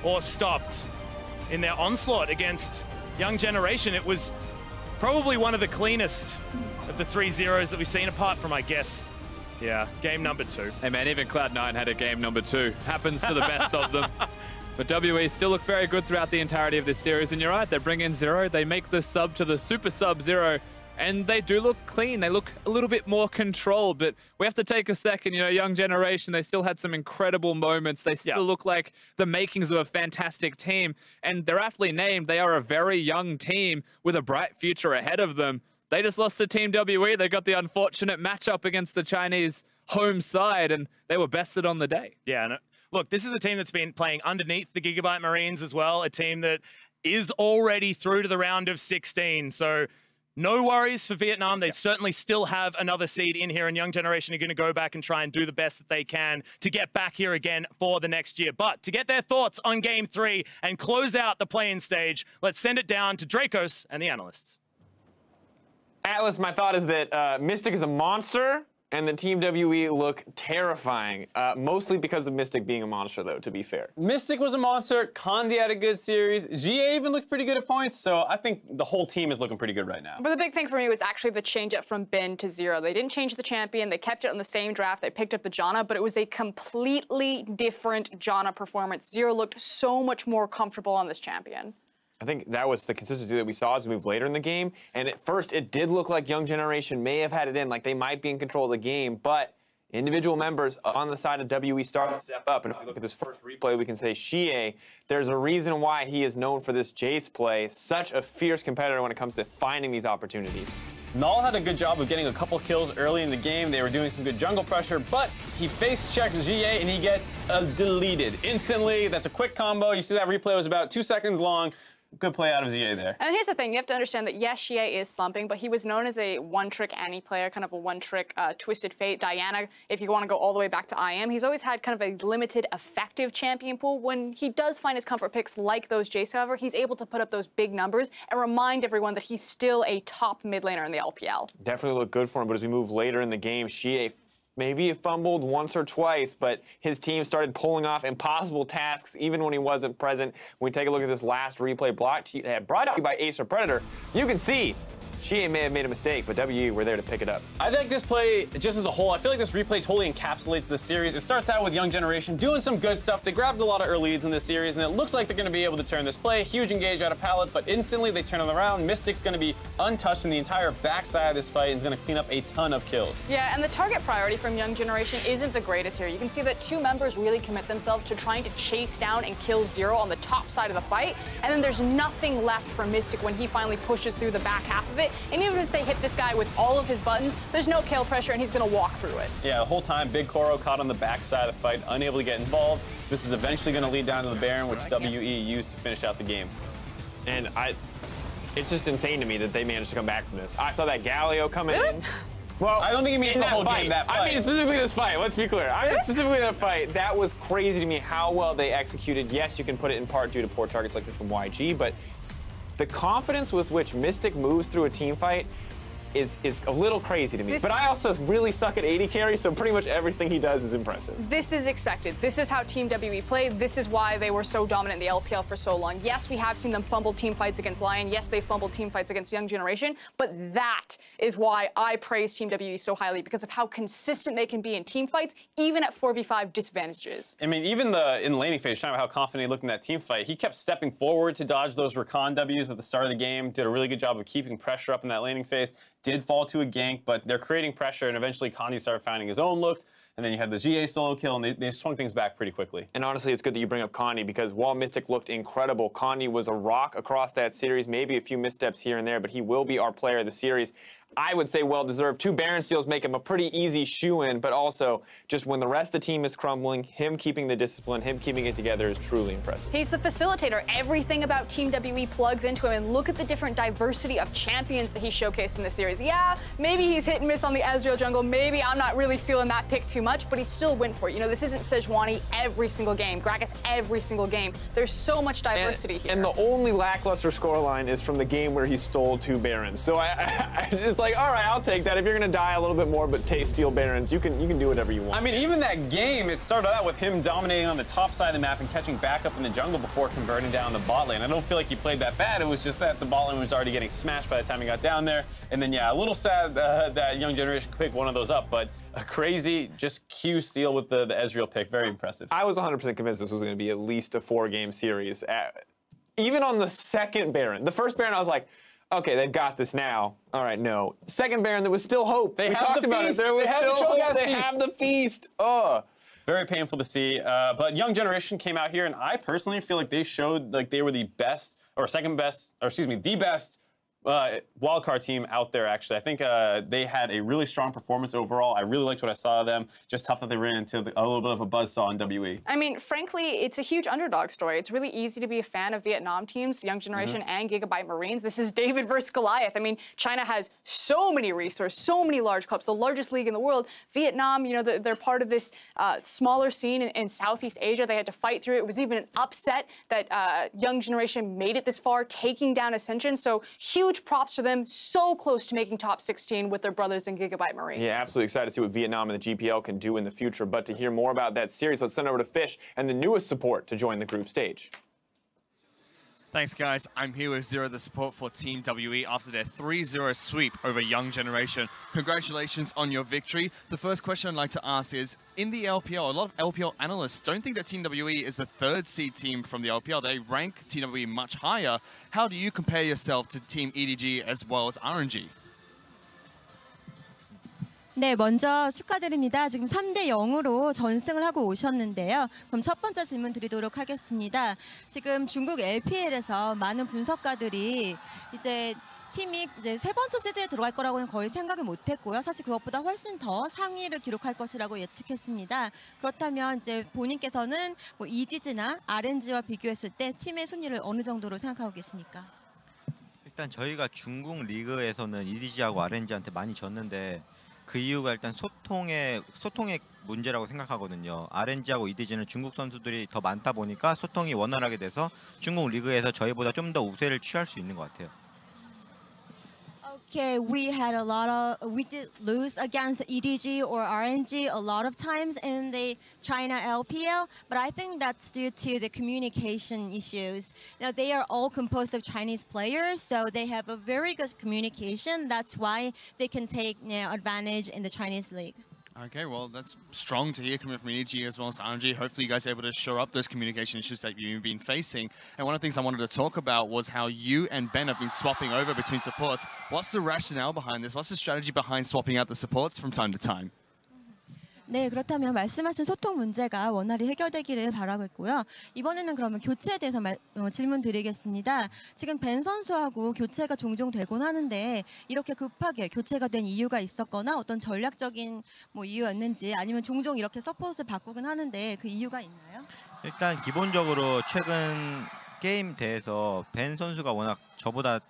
or stopped in their onslaught against Young Generation. It was probably one of the cleanest of the 3-0s that we've seen, apart from, I guess, yeah, game number 2. Hey man, even Cloud9 had a game number 2. Happens to the best of them. But WE still look very good throughout the entirety of this series. And you're right, they bring in Zero. They make the sub to the super sub Zero. And they do look clean. They look a little bit more controlled. But we have to take a second. You know, Young Generation, they still had some incredible moments. They still look like the makings of a fantastic team. And they're aptly named. They are a very young team with a bright future ahead of them. They just lost to Team WE. They got the unfortunate matchup against the Chinese home side, and they were bested on the day. Yeah, and look, this is a team that's been playing underneath the Gigabyte Marines as well, a team that is already through to the round of 16. So no worries for Vietnam. They certainly still have another seed in here, and Young Generation are going to go back and try and do the best that they can to get back here again for the next year. But to get their thoughts on Game 3 and close out the play-in stage, let's send it down to Dracos and the analysts. Atlas, my thought is that Mystic is a monster, and the Team WE look terrifying. Mostly because of Mystic being a monster, though, to be fair. Mystic was a monster. Condi had a good series. GA even looked pretty good at points, so I think the whole team is looking pretty good right now. But the big thing for me was actually the change up from Bin to Zero. They didn't change the champion. They kept it on the same draft. They picked up the Janna, but it was a completely different Janna performance. Zero looked so much more comfortable on this champion. I think that was the consistency that we saw as we moved later in the game. And at first, it did look like Young Generation may have had it in, like they might be in control of the game, but individual members on the side of WE started to step up. And if we look at this first replay, we can say Xie, there's a reason why he is known for this Jace play. Such a fierce competitor when it comes to finding these opportunities. Null had a good job of getting a couple kills early in the game. They were doing some good jungle pressure, but he face checks GA and he gets deleted instantly. That's a quick combo. You see that replay was about 2 seconds long. Good play out of ZA there. And here's the thing, you have to understand that yes, Xie is slumping, but he was known as a one-trick Annie player, kind of a one-trick Twisted Fate. Diana, if you want to go all the way back to IM, he's always had kind of a limited effective champion pool. When he does find his comfort picks like those Jace, however, he's able to put up those big numbers and remind everyone that he's still a top mid laner in the LPL. Definitely looked good for him, but as we move later in the game, Xie Maybe he fumbled once or twice, but his team started pulling off impossible tasks even when he wasn't present. When we take a look at this last replay brought to you by Acer Predator, you can see she may have made a mistake, but WE were there to pick it up. I think this play, just as a whole, I feel like this replay totally encapsulates the series. It starts out with Young Generation doing some good stuff. They grabbed a lot of early leads in this series, and it looks like they're going to be able to turn this play. Huge engage out of Pallet, but instantly they turn it around. Mystic's going to be untouched in the entire backside of this fight and is going to clean up a ton of kills. Yeah, and the target priority from Young Generation isn't the greatest here. You can see that two members really commit themselves to trying to chase down and kill Zero on the top side of the fight, and then there's nothing left for Mystic when he finally pushes through the back half of it. And even if they hit this guy with all of his buttons, there's no kill pressure, and he's going to walk through it. Yeah, the whole time, Big Koro caught on the backside of the fight, unable to get involved. This is eventually going to lead down to the Baron, which WE used to finish out the game. And it's just insane to me that they managed to come back from this. I saw that Galio come in. Well, I don't think he means the whole game, that fight. I mean specifically this fight, let's be clear. I mean specifically that fight. That was crazy to me how well they executed. Yes, you can put it in part due to poor target selection from YG, but the confidence with which Mystic moves through a team fight is a little crazy to me. But I also really suck at AD carry, so pretty much everything he does is impressive. This is expected. This is how Team WE played. This is why they were so dominant in the LPL for so long. Yes, we have seen them fumble team fights against Lion. Yes, they fumbled team fights against Young Generation. But that is why I praise Team WE so highly, because of how consistent they can be in team fights, even at 4v5 disadvantages. I mean, even in the laning phase, talking about how confident he looked in that team fight, he kept stepping forward to dodge those recon Ws at the start of the game, did a really good job of keeping pressure up in that laning phase, did fall to a gank, but they're creating pressure, and eventually Kandi started finding his own looks, and then you had the GA solo kill, and they swung things back pretty quickly. And honestly, it's good that you bring up Kandi, because while Mystic looked incredible, Kandi was a rock across that series, maybe a few missteps here and there, but he will be our player of the series. I would say well-deserved. 2 Baron steals make him a pretty easy shoe-in, but also just when the rest of the team is crumbling, him keeping the discipline, him keeping it together is truly impressive. He's the facilitator. Everything about Team WE plugs into him, and look at the different diversity of champions that he showcased in the series. Yeah, maybe he's hit and miss on the Ezreal jungle. Maybe I'm not really feeling that pick too much, but he still went for it. You know, this isn't Sejuani every single game, Gragas every single game. There's so much diversity here. And the only lackluster scoreline is from the game where he stole 2 Barons. So I just like, all right, I'll take that. If you're gonna die a little bit more, but steal Barons, you can do whatever you want. I mean, even that game, it started out with him dominating on the top side of the map and catching back up in the jungle before converting down the bot lane. I don't feel like he played that bad. It was just that the bot lane was already getting smashed by the time he got down there. And then, yeah, a little sad that Young Generation could pick one of those up, but a crazy, just Q steal with the Ezreal pick. Very impressive. I was 100% convinced this was gonna be at least a 4-game series. Even on the second Baron. The first Baron, I was like, okay, they've got this now. All right, no. Second Baron, there was still hope. We talked about it. There was still hope. They have the feast. Oh. Very painful to see. But Young Generation came out here, and I personally feel like they showed like they were the best, or second best, or excuse me, the best wildcard team out there, actually. I think they had a really strong performance overall. I really liked what I saw of them. Just tough that they ran into a little bit of a buzzsaw in WE. I mean, frankly, it's a huge underdog story. It's really easy to be a fan of Vietnam teams, Young Generation and Gigabyte Marines. This is David versus Goliath. I mean, China has so many resources, so many large clubs, the largest league in the world. Vietnam, you know, they're part of this smaller scene in Southeast Asia. They had to fight through it. It was even an upset that Young Generation made it this far, taking down Ascension. So huge props to them, so close to making top 16 with their brothers in Gigabyte Marines. Yeah, absolutely excited to see what Vietnam and the GPL can do in the future. But to hear more about that series, let's send over to Fish and the newest support to join the group stage. Thanks, guys. I'm here with Zero, the support for Team WE after their 3-0 sweep over Young Generation. Congratulations on your victory. The first question I'd like to ask is, in the LPL, a lot of LPL analysts don't think that Team WE is the 3rd seed team from the LPL. They rank Team WE much higher. How do you compare yourself to Team EDG as well as RNG? 네, 먼저 축하드립니다. 지금 3대 0으로 전승을 하고 오셨는데요. 그럼 첫 번째 질문 드리도록 하겠습니다. 지금 중국 LPL에서 많은 분석가들이 이제 팀이 이제 3번째 시드에 들어갈 거라고는 거의 생각을 못했고요. 사실 그것보다 훨씬 더 상위를 기록할 것이라고 예측했습니다. 그렇다면 이제 본인께서는 뭐 EDG나 RNG와 비교했을 때 팀의 순위를 어느 정도로 생각하고 계십니까? 일단 저희가 중국 리그에서는 EDG하고 RNG한테 많이 졌는데 그 이유가 일단 소통의 문제라고 생각하거든요. RNG하고 EDG는 중국 선수들이 더 많다 보니까 소통이 원활하게 돼서 중국 리그에서 저희보다 좀 더 우세를 취할 수 있는 것 같아요. Okay, we did lose against EDG or RNG a lot of times in the China LPL, but I think that's due to the communication issues. Now, they are all composed of Chinese players, so they have a very good communication. That's why they can take advantage in the Chinese league. Okay, well, that's strong to hear coming from EG as well as RNG. Hopefully you guys are able to shore up those communication issues that you've been facing. And one of the things I wanted to talk about was how you and Ben have been swapping over between supports. What's the rationale behind this? What's the strategy behind swapping out the supports from time to time? 네, 그렇다면 말씀하신 소통 문제가 원활히 해결되기를 바라겠고요. 이번에는 그러면 교체에 대해서 질문 드리겠습니다. 지금 벤 선수하고 교체가 종종 되곤 하는데 이렇게 급하게 교체가 된 이유가 있었거나 어떤 전략적인 이유였는지 아니면 종종 이렇게 서폿을 바꾸긴 하는데 그 이유가 있나요? 일단 기본적으로 최근 게임 대에서 벤 선수가 워낙 저보다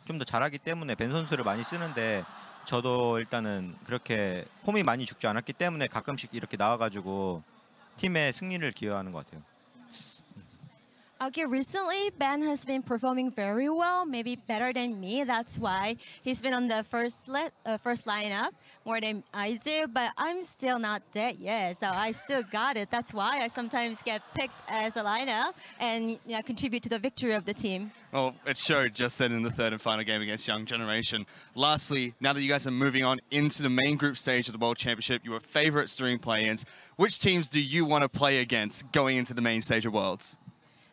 좀 더 잘하기 때문에 벤 선수를 많이 쓰는데 저도 일단은 그렇게 폼이 많이 죽지 않았기 때문에 가끔씩 이렇게 나와가지고 팀의 승리를 기여하는 것 같아요. Okay, recently Ben has been performing very well, maybe better than me. That's why he's been on the first lineup more than I do. But I'm still not dead yet, so I still got it. That's why I sometimes get picked as a lineup and contribute to the victory of the team. Well, it showed just then in the third and final game against Young Generation. Lastly, now that you guys are moving on into the main group stage of the World Championship, you were favorites during play-ins. Which teams do you want to play against going into the main stage of Worlds?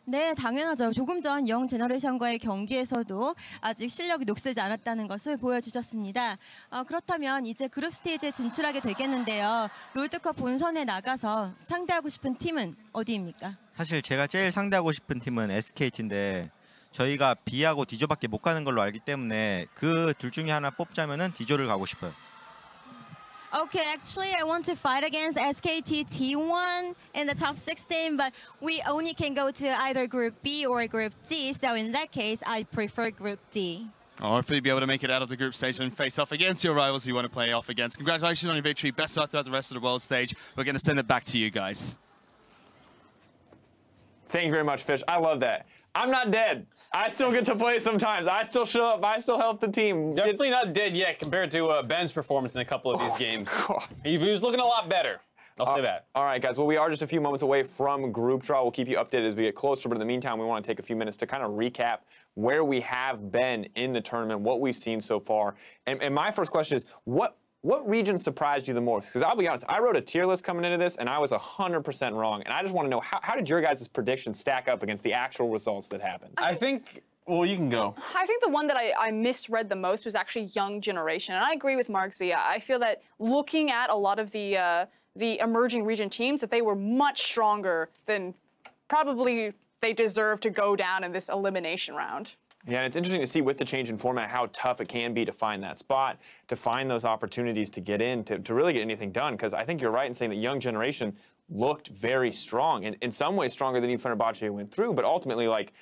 네, 당연하죠. 조금 전 영 제너레이션과의 경기에서도 아직 실력이 녹슬지 않았다는 것을 보여주셨습니다. 그렇다면 이제 그룹 스테이지에 진출하게 되겠는데요. 롤드컵 본선에 나가서 상대하고 싶은 팀은 어디입니까? 사실 제가 제일 상대하고 싶은 팀은 SKT인데 저희가 B하고 D조밖에 못 가는 걸로 알기 때문에 그 둘 중에 하나 뽑자면은 D조를 가고 싶어요. Okay, actually, I want to fight against SKT T1 in the top 16, but we only can go to either Group B or Group D, so in that case, I prefer Group D. Hopefully you'll be able to make it out of the group stage and face off against your rivals who you want to play off against. Congratulations on your victory. Best of luck throughout the rest of the world stage. We're going to send it back to you guys. Thank you very much, Fish. I love that. I'm not dead. I still get to play sometimes. I still show up. I still help the team. Definitely not dead yet compared to Ben's performance in a couple of these games. He was looking a lot better. I'll say that. All right, guys. Well, we are just a few moments away from group draw. We'll keep you updated as we get closer. But in the meantime, we want to take a few minutes to kind of recap where we have been in the tournament, what we've seen so far. And my first question is, what region surprised you the most? Because I'll be honest, I wrote a tier list coming into this, and I was 100% wrong. And I just want to know, how did your guys' predictions stack up against the actual results that happened? I think, well, you can go. I think the one that I misread the most was actually Young Generation. And I agree with Mark Zia. I feel that looking at a lot of the emerging region teams, that they were much stronger than probably they deserve to go down in this elimination round. Yeah, and it's interesting to see with the change in format how tough it can be to find that spot, to find those opportunities to get in, to really get anything done. Because I think you're right in saying that Young Generation looked very strong, and in some ways stronger than even Fenerbahce went through, but ultimately, like,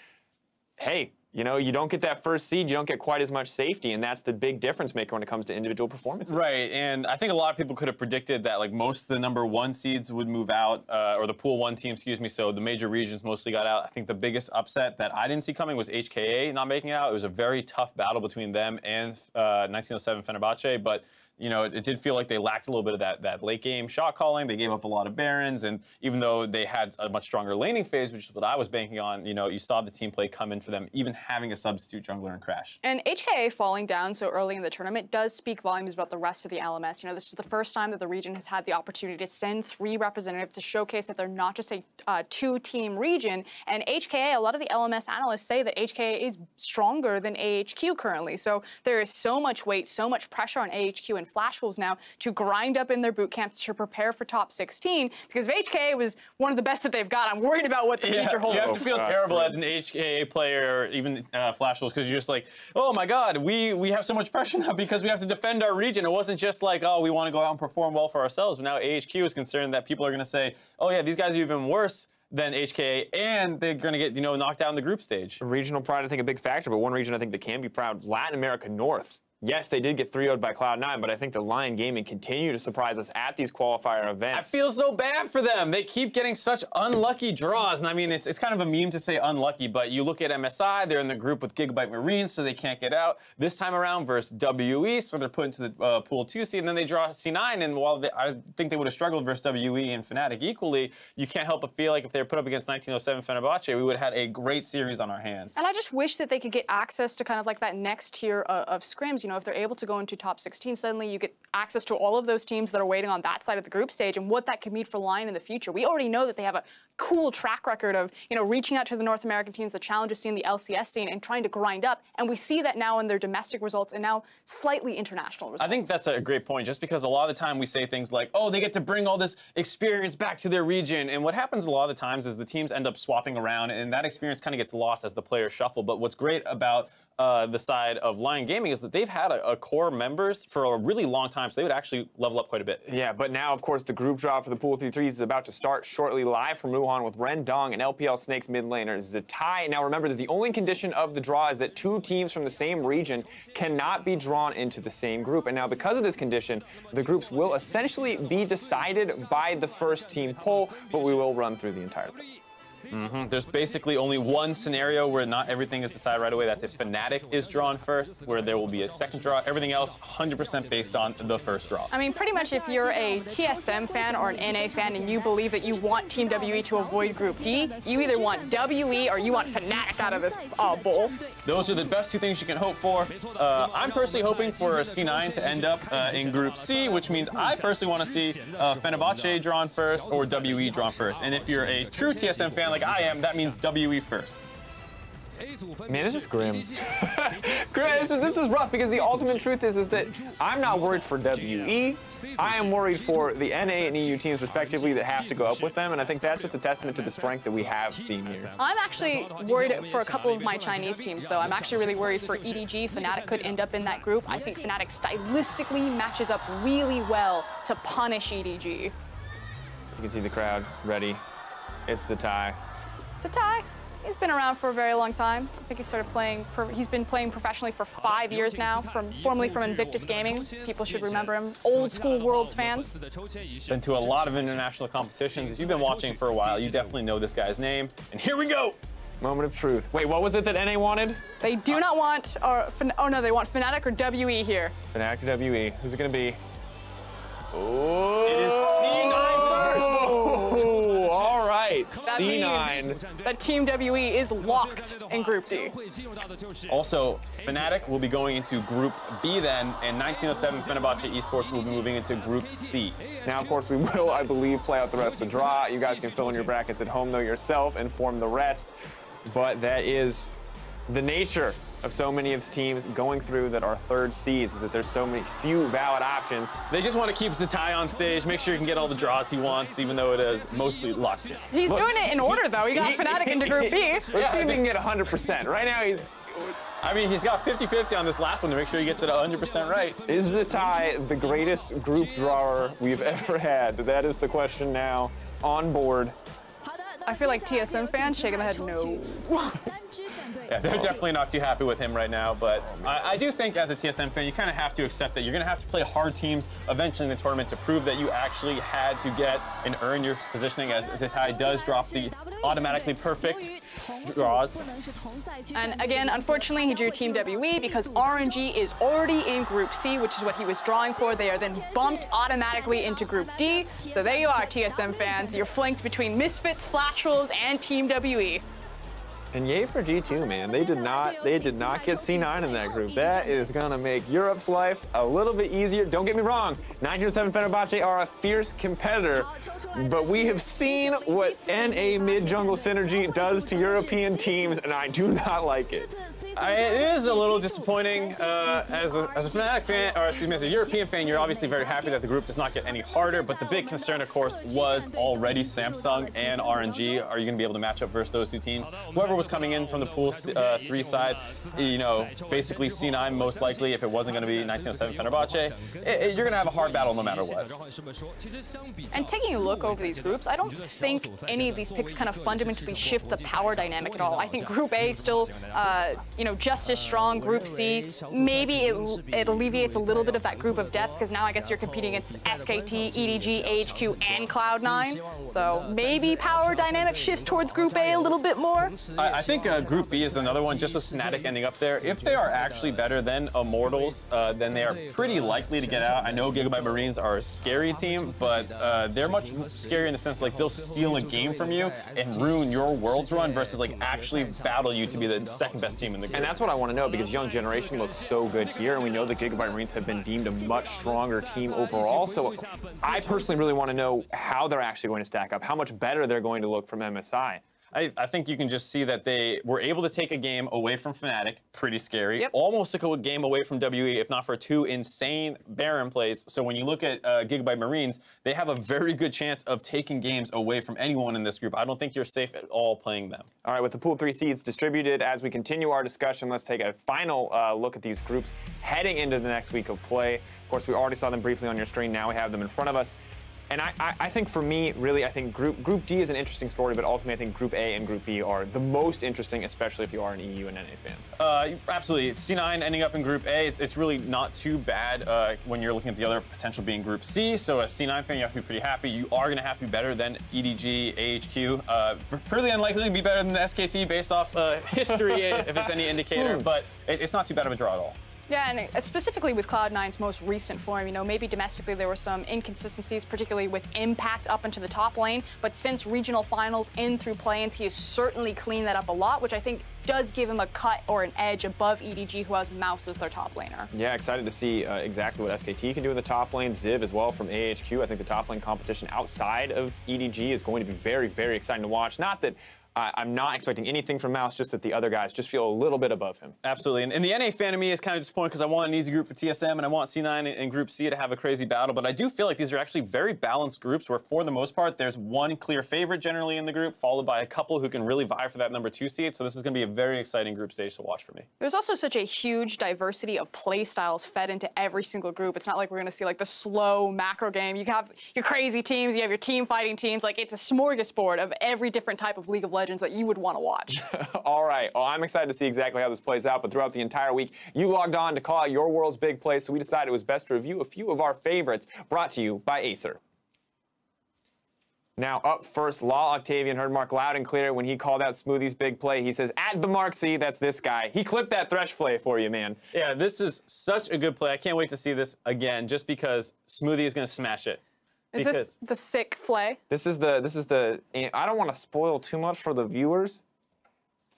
hey, you know, you don't get that first seed, you don't get quite as much safety, and that's the big difference maker when it comes to individual performances. Right, and I think a lot of people could have predicted that like most of the number 1 seeds would move out, or the pool 1 team, excuse me, so the major regions mostly got out. I think the biggest upset that I didn't see coming was HKA not making it out. It was a very tough battle between them and 1907 Fenerbahce, but you know, it did feel like they lacked a little bit of that late game shot calling. They gave up a lot of Barons, and even though they had a much stronger laning phase, which is what I was banking on, you know, you saw the team play come in for them, even having a substitute jungler and Crash. And HKA falling down so early in the tournament does speak volumes about the rest of the LMS. You know, this is the first time that the region has had the opportunity to send 3 representatives to showcase that they're not just a 2-team region. And HKA, a lot of the LMS analysts say that HKA is stronger than AHQ currently. So there is so much weight, so much pressure on AHQ and Flash Wolves now to grind up in their boot camps to prepare for top 16, because if HKA was one of the best that they've got, I'm worried about what the future holds. You have to feel terrible as an HKA player, or even Flash Wolves, because you're just like, oh my God, we have so much pressure now because we have to defend our region. It wasn't just like, oh, we want to go out and perform well for ourselves, but now AHQ is concerned that people are going to say, oh yeah, these guys are even worse than HKA, and they're going to get, you know, knocked out in the group stage. Regional pride, I think, a big factor, but one region I think that can be proud, Latin America North. yes, they did get 3-0'd by Cloud9, but I think the Lion Gaming continue to surprise us at these qualifier events. I feel so bad for them. They keep getting such unlucky draws. And I mean, it's kind of a meme to say unlucky, but you look at MSI, they're in the group with Gigabyte Marines, so they can't get out. This time around versus WE, so they're put into the pool 2 seed, and then they draw C9, and while I think they would have struggled versus WE and Fnatic equally, you can't help but feel like if they were put up against 1907 Fenerbahce, we would have had a great series on our hands. And I just wish that they could get access to kind of like that next tier of scrims. You know, if they're able to go into top 16, suddenly you get access to all of those teams that are waiting on that side of the group stage and what that could mean for Lion in the future. We already know that they have a cool track record of, you know, reaching out to the North American teams, the challenger scene, the LCS scene, and trying to grind up. And we see that now in their domestic results and now slightly international results. I think that's a great point, just because a lot of the time we say things like, oh, they get to bring all this experience back to their region. And what happens a lot of the times is the teams end up swapping around, and that experience kind of gets lost as the players shuffle. But what's great about the side of Lion Gaming is that they've had a core members for a really long time, so they would actually level up quite a bit. Yeah, but now, of course, the group draw for the Pool 3-3s is about to start shortly, live from Wuhan with Ren Dong and LPL Snakes mid laner Zatai. Now, remember that the only condition of the draw is that 2 teams from the same region cannot be drawn into the same group. And now, because of this condition, the groups will essentially be decided by the first team poll, but we will run through the entire thing. There's basically only one scenario where not everything is decided right away. That's if Fnatic is drawn first, where there will be a second draw. Everything else, 100% based on the first draw. I mean, pretty much if you're a TSM fan or an NA fan and you believe that you want Team WE to avoid Group D, you either want WE or you want Fnatic out of this bowl. Those are the best 2 things you can hope for. I'm personally hoping for C9 to end up in Group C, which means I personally want to see Fenerbahce drawn first or WE drawn first. And if you're a true TSM fan like I am, that means WE first. Man, this is grim. This is rough, because the ultimate truth is that I'm not worried for WE. I am worried for the NA and EU teams, respectively, that have to go up with them, and I think that's just a testament to the strength that we have seen here. I'm actually worried for a couple of my Chinese teams, though. I'm actually really worried for EDG. Fnatic could end up in that group. I think Fnatic stylistically matches up really well to punish EDG. You can see the crowd ready. It's the tie. It's a tie. He's been around for a very long time. I think he started playing, he's been playing professionally for 5 years now, formerly from Invictus Gaming. People should remember him. Old school Worlds fans. Been to a lot of international competitions. If you've been watching for a while, you definitely know this guy's name. And here we go! Moment of truth. Wait, what was it that NA wanted? They do not want, oh no, they want Fnatic or WE here. Fnatic or WE. Who's it gonna be? Oh! It is C9 first! Oh, all right, That C9. means that Team WE is locked in Group D. Also, Fnatic will be going into Group B then, and 1907 Fenerbahce Esports will be moving into Group C. Now, of course, we will, I believe, play out the rest of the draw. You guys can fill in your brackets at home, though, yourself and form the rest. But that is the nature of so many of the teams going through that are 3rd seeds, is that there's so few valid options. They just want to keep Zatai on stage, make sure he can get all the draws he wants, even though it is mostly locked in. He's doing it in order, though. He got Fnatic into Group B. Let's see if he can get 100%. Right now, he's got 50-50 on this last one to make sure he gets it 100% right. Is Zatai the greatest group drawer we've ever had? That is the question now on board. I feel like TSM fans shaking their head no. Yeah, they're definitely not too happy with him right now, but I do think as a TSM fan, you kind of have to accept that you're going to have to play hard teams eventually in the tournament to prove that you actually had to get and earn your positioning, as Zatai does drop the automatically perfect draws. And again, unfortunately, he drew Team WE because RNG is already in Group C, which is what he was drawing for. They are then bumped automatically into Group D. So there you are, TSM fans. You're flanked between Misfits, Flattrolls, and Team WE. And yay for G2, man. They did not get C9 in that group. That is gonna make Europe's life a little bit easier. Don't get me wrong, 1907 Fenerbahce are a fierce competitor, but we have seen what NA mid-jungle synergy does to European teams, and I do not like it. It is a little disappointing. As a Fnatic fan, or excuse me, as a European fan, you're obviously very happy that the group does not get any harder, but the big concern, of course, was already Samsung and RNG. Are you going to be able to match up versus those two teams? Whoever was coming in from the Pool 3 side, you know, basically C9 most likely, if it wasn't going to be 1907 Fenerbahce, you're going to have a hard battle no matter what. And taking a look over these groups, I don't think any of these picks kind of fundamentally shift the power dynamic at all. I think Group A still, you you know, just as strong Group C. Maybe it alleviates a little bit of that group of death, because now I guess you're competing against SKT, EDG, AHQ, and Cloud9. So maybe power dynamic shifts towards Group A a little bit more. I think Group B is another one, just with Fnatic ending up there. If they are actually better than Immortals, then they are pretty likely to get out. I know Gigabyte Marines are a scary team, but they're much scarier in the sense like they'll steal a game from you and ruin your Worlds run versus like actually battle you to be the second best team in the group. And that's what I want to know, because Young Generation looks so good here, and we know the Gigabyte Marines have been deemed a much stronger team overall. So I personally really want to know how they're actually going to stack up, how much better they're going to look from MSI. I think you can just see that they were able to take a game away from Fnatic, pretty scary. Yep. Almost took a game away from WE, if not for 2 insane Baron plays. So when you look at Gigabyte Marines, they have a very good chance of taking games away from anyone in this group. I don't think you're safe at all playing them. All right, with the pool 3 seeds distributed, as we continue our discussion, let's take a final look at these groups heading into the next week of play. Of course, we already saw them briefly on your screen. Now we have them in front of us. And I think for me, really, I think Group D is an interesting story, but ultimately I think Group A and Group B are the most interesting, especially if you are an EU and NA fan. Absolutely. C9 ending up in Group A, it's really not too bad when you're looking at the other potential being Group C. So a C9 fan, you have to be pretty happy. You are going to have to be better than EDG, AHQ. Pretty unlikely to be better than the SKT based off history, if it's any indicator, but it's not too bad of a draw at all. Yeah, and specifically with Cloud9's most recent form, you know, maybe domestically there were some inconsistencies, particularly with Impact up into the top lane, but since regional finals in through play-ins, he has certainly cleaned that up a lot, which I think does give him a cut or an edge above EDG, who has Mouse as their top laner. Yeah, excited to see exactly what SKT can do in the top lane. Ziv as well from AHQ. I think the top lane competition outside of EDG is going to be very, very exciting to watch. Not that I'm not expecting anything from Mouse, just that the other guys just feel a little bit above him. Absolutely. And the NA fan of me is kind of disappointed because I want an easy group for TSM and I want C9 and Group C to have a crazy battle. But I do feel like these are actually very balanced groups where, for the most part, there's one clear favorite generally in the group, followed by a couple who can really vie for that number 2 seed. So this is going to be a very exciting group stage to watch for me. There's also such a huge diversity of play styles fed into every single group. It's not like we're going to see like the slow macro game. You have your crazy teams, you have your team fighting teams. Like, it's a smorgasbord of every different type of League of Legends that you would want to watch. All right. Well, I'm excited to see exactly how this plays out, but throughout the entire week, you logged on to call out your world's big plays, so we decided it was best to review a few of our favorites, brought to you by Acer. Now, up first, Law Octavian heard Mark loud and clear when he called out Smoothie's big play. He says, "Add the Mark C," that's this guy. He clipped that Thresh play for you, man. Yeah, this is such a good play. I can't wait to see this again, just because Smoothie is going to smash it. Is this the sick flay? This is the, I don't want to spoil too much for the viewers,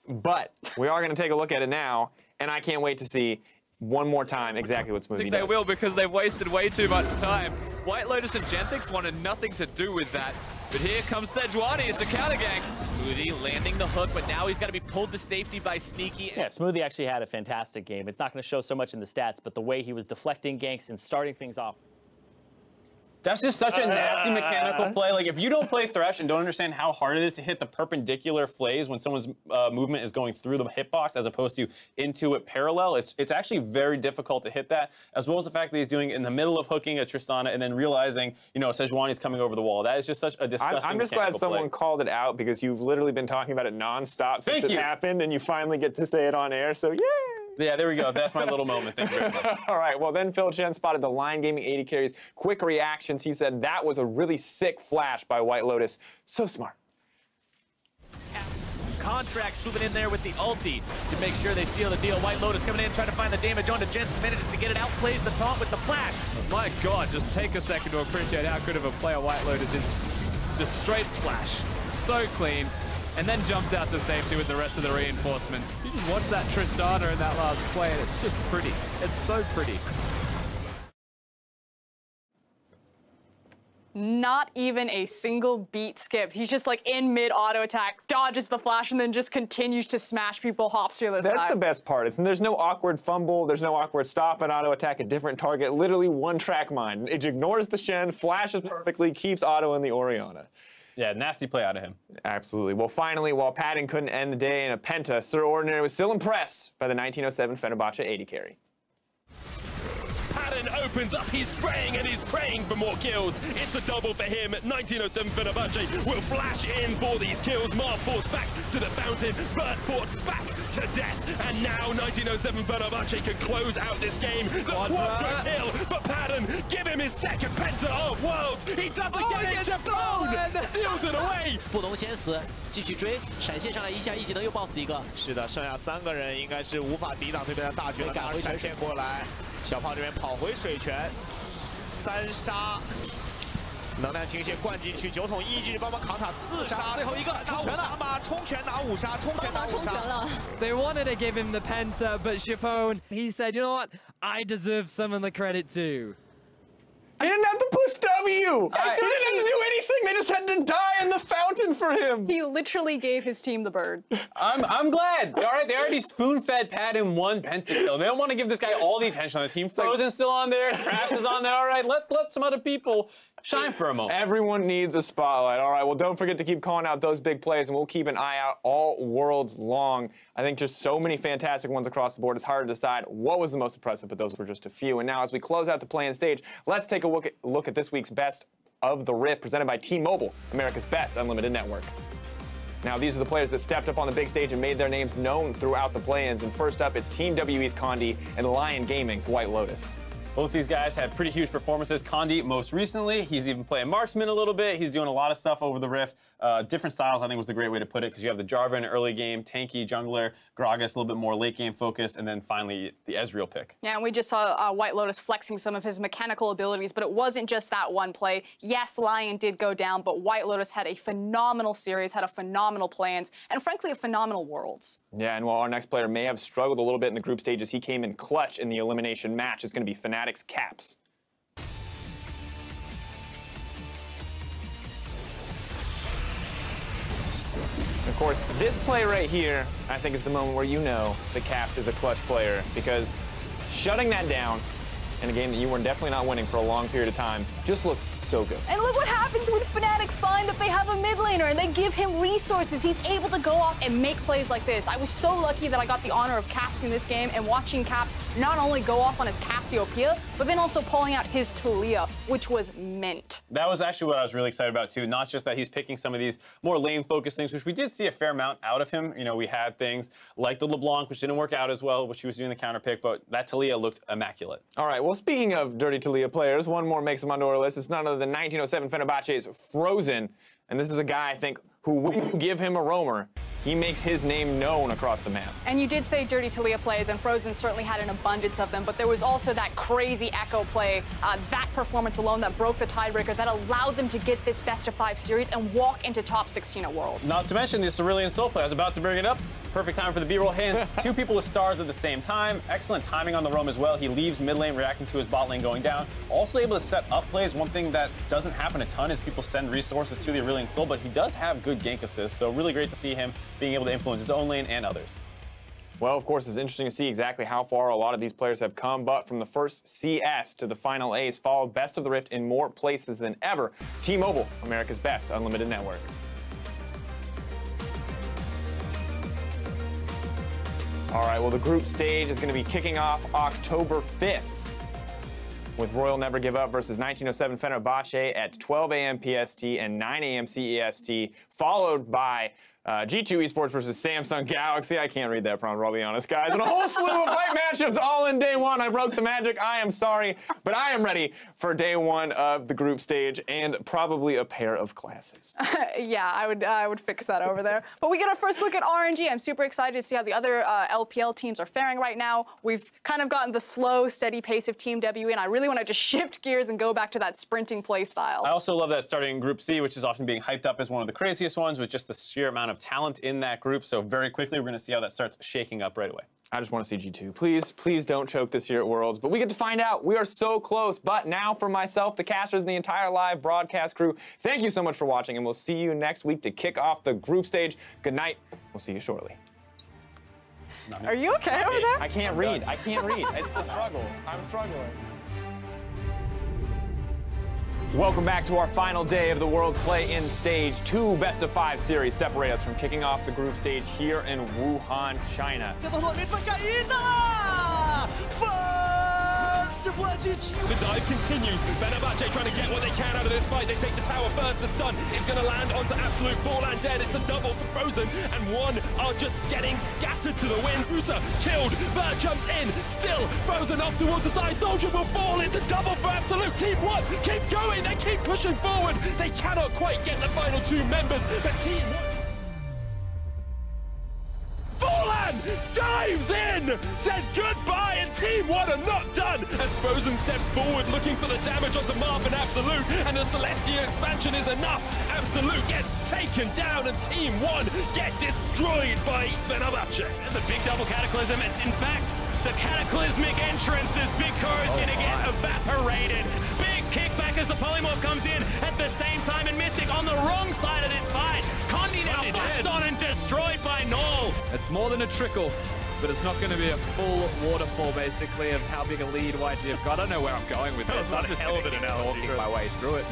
but we are going to take a look at it now, and I can't wait to see one more time exactly what Smoothie does. I think they will, because they've wasted way too much time. White Lotus and Genthix wanted nothing to do with that. But here comes Sejuani as the counter gang. Smoothie landing the hook, but now he's got to be pulled to safety by Sneaky. Yeah, Smoothie actually had a fantastic game. It's not going to show so much in the stats, but the way he was deflecting ganks and starting things off. That's just such a nasty mechanical play. Like, if you don't play Thresh and don't understand how hard it is to hit the perpendicular flays when someone's movement is going through the hitbox as opposed to into it parallel, it's actually very difficult to hit that, as well as the fact that he's doing it in the middle of hooking a Tristana and then realizing, you know, Sejuani's coming over the wall. That is just such a disgusting I'm just glad someone play. called it out, because you've literally been talking about it nonstop since it happened, and you finally get to say it on air, so yay! Yeah, there we go. That's my little moment. Thank you very much. All right, well, then Phil Chen spotted the Line Gaming 80 carries. Quick reactions. He said that was a really sick flash by White Lotus. So smart. Contract swooping in there with the ulti to make sure they seal the deal. White Lotus coming in, trying to find the damage onto Jensen. Manages to get it out, plays the taunt with the flash. My God, just take a second to appreciate how good of a player White Lotus is. Just straight flash. So clean. And then jumps out to safety with the rest of the reinforcements. You just watch that Tristana in that last play, and it's just pretty. It's so pretty. Not even a single beat skipped. He's just like in mid auto attack, dodges the flash, and then just continues to smash people, hops to the other side. That's the best part. There's no awkward fumble. There's no awkward stop and auto attack a different target. Literally one track mind. It ignores the Shen, flashes perfectly, keeps auto in the Orianna. Yeah, nasty play out of him. Absolutely. Well, finally, while Patton couldn't end the day in a penta, Sir Ordinary was still impressed by the 1907 Fenerbahce 80 carry. Padden opens up, he's spraying and he's praying for more kills. It's a double for him. 1907 Fenerbahce will flash in for these kills. Marv forced back to the fountain, Bert forced back to death, and now 1907 Fenerbahce can close out this game. The quadra kill for Padden. Give him his second penta of worlds. He doesn't get it. Chapone steals it away. 不容先死，继续追，闪现上来一下，一技能又 boss 一个。是的，剩下3个人应该是无法抵挡对面的大军了。赶回闪现过来，小胖这边跑回水泉，3杀。 能量倾泻灌进去，9桶一继续帮忙扛塔4杀，最后一个拿5杀吗？冲拳拿5杀，冲拳拿5杀。They wanted to give him the penta, but Chapone, he said, you know what? I deserve some of the credit too. He didn't have to push W. He didn't have to do anything. They just had to die in the fountain for him. He literally gave his team the bird. I'm glad. All right, they already spoon-fed Padden 1 pentakill. They don't want to give this guy all the attention on the team. Frozen's still on there. Crash is on there. All right, let some other people shine for a moment. Everyone needs a spotlight. All right, well, don't forget to keep calling out those big plays, and we'll keep an eye out all worlds long. I think just so many fantastic ones across the board. It's hard to decide what was the most impressive, but those were just a few. And now, as we close out the play-in stage, let's take a look at this week's Best of the Rift, presented by T-Mobile, America's best unlimited network. Now, these are the players that stepped up on the big stage and made their names known throughout the play-ins. And first up, it's Team WE's Condi and Lion Gaming's White Lotus. Both these guys had pretty huge performances. Condi most recently, he's even playing marksman a little bit. He's doing a lot of stuff over the Rift. Different styles, I think, was the great way to put it, because you have the Jarvan early game, tanky jungler, Gragas a little bit more late game focus, and then finally the Ezreal pick. Yeah, and we just saw White Lotus flexing some of his mechanical abilities, but it wasn't just that one play. Yes, Lion did go down, but White Lotus had a phenomenal series, had a phenomenal plans, and frankly, a phenomenal Worlds. Yeah, and while our next player may have struggled a little bit in the group stages, he came in clutch in the elimination match. It's going to be Fnatic's Caps. Of course, this play right here, I think, is the moment where you know the Caps is a clutch player, because shutting that down in a game that you were definitely not winning for a long period of time just looks so good. And look what happens when Fnatic find that they have a mid laner and they give him resources. He's able to go off and make plays like this. I was so lucky that I got the honor of casting this game and watching Caps not only go off on his Cassiopeia, but then also pulling out his Talia, which was mint. That was actually what I was really excited about, too. Not just that he's picking some of these more lane-focused things, which we did see a fair amount out of him. You know, we had things like the LeBlanc, which didn't work out as well, which he was doing the counter pick, but that Talia looked immaculate. All right, well, speaking of dirty Talia players, one more makes him onto our list. It's none other than 1907 Fenerbahce's Frozen. And this is a guy, I think, who, when you give him a roamer, he makes his name known across the map. And you did say dirty Talia plays, and Frozen certainly had an abundance of them, but there was also that crazy Echo play, that performance alone that broke the tiebreaker, that allowed them to get this best-of-5 series and walk into top 16 at Worlds. Not to mention the Cerulean Soul play. I was about to bring it up. Perfect time for the B-roll hints. 2 people with stars at the same time. Excellent timing on the roam as well. He leaves mid lane reacting to his bot lane going down. Also able to set up plays. One thing that doesn't happen a ton is people send resources to the Aurelian Soul, but he does have good gank assists, so really great to see him being able to influence his own lane and others. Well, of course, it's interesting to see exactly how far a lot of these players have come, but from the first CS to the final A's, followed Best of the Rift in more places than ever. T-Mobile, America's best unlimited network. All right, well, the group stage is going to be kicking off October 5th with Royal Never Give Up versus 1907 Fenerbahce at 12 a.m. PST and 9 a.m. CEST, followed by G2 Esports versus Samsung Galaxy. I can't read that prompt, I'll be honest, guys. And a whole slew of fight matchups all in day one. I broke the magic. I am sorry, but I am ready for day one of the group stage and probably a pair of glasses. Yeah, I would fix that over there. But we get our first look at RNG. I'm super excited to see how the other LPL teams are faring right now. We've kind of gotten the slow, steady pace of Team WE, and I really want to just shift gears and go back to that sprinting play style. I also love that starting in Group C, which is often being hyped up as one of the craziest ones, with just the sheer amount of talent in that group. So very quickly, we're going to see how that starts shaking up right away. I just want to see G2. Please, please don't choke this year at Worlds. But we get to find out. We are so close. But now for myself, the casters, and the entire live broadcast crew, thank you so much for watching, and we'll see you next week to kick off the group stage. Good night. We'll see you shortly. Are you okay over there? I can't read. I can't read. It's a struggle. I'm struggling. Welcome back to our final day of the World's Play-In stage. 2 best-of-5 series separate us from kicking off the group stage here in Wuhan, China. First The dive continues. Fenerbahce trying to get what they can out of this fight. They take the tower first. The stun is going to land onto Absolute. Borland dead. It's a double for Frozen. And one are just getting scattered to the wind. Rusa killed. Bird jumps in. Still Frozen off towards the side. Soldier will fall. It's a double for Absolute. Team 1 keep going. They keep pushing forward. They cannot quite get the final 2 members. But Team 1... Borland dives in, says goodbye, and Team 1 are not done as Frozen steps forward looking for the damage onto Marv and Absolute, and the Celestia expansion is enough. Absolute gets taken down, and Team 1 get destroyed by Fenerbahce. That's a big double Cataclysm. It's in fact the cataclysmic entrance as Big Core is going to get evaporated. Big kickback as the Polymorph comes in at the same time, and Mystic on the wrong side of this fight. Condi now pushed on and destroyed by Null. It's more than a trickle, but it's not going to be a full waterfall, basically, of how big a lead YG have got. I don't know where I'm going with this. I'm just hell of an analogy. Walking my way through it.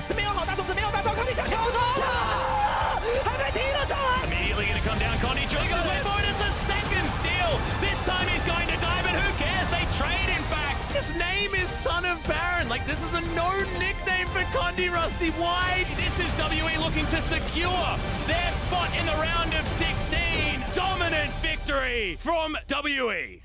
Immediately going to come down. Condi jumps his way forward. It's a second steal. This time he's going to die, but who cares? They trade, in fact. His name is Son of Baron. Like, this is a known nickname for Condi, Rusty. Why? This is WE looking to secure their spot in the round of 16. Dominant victory from WE.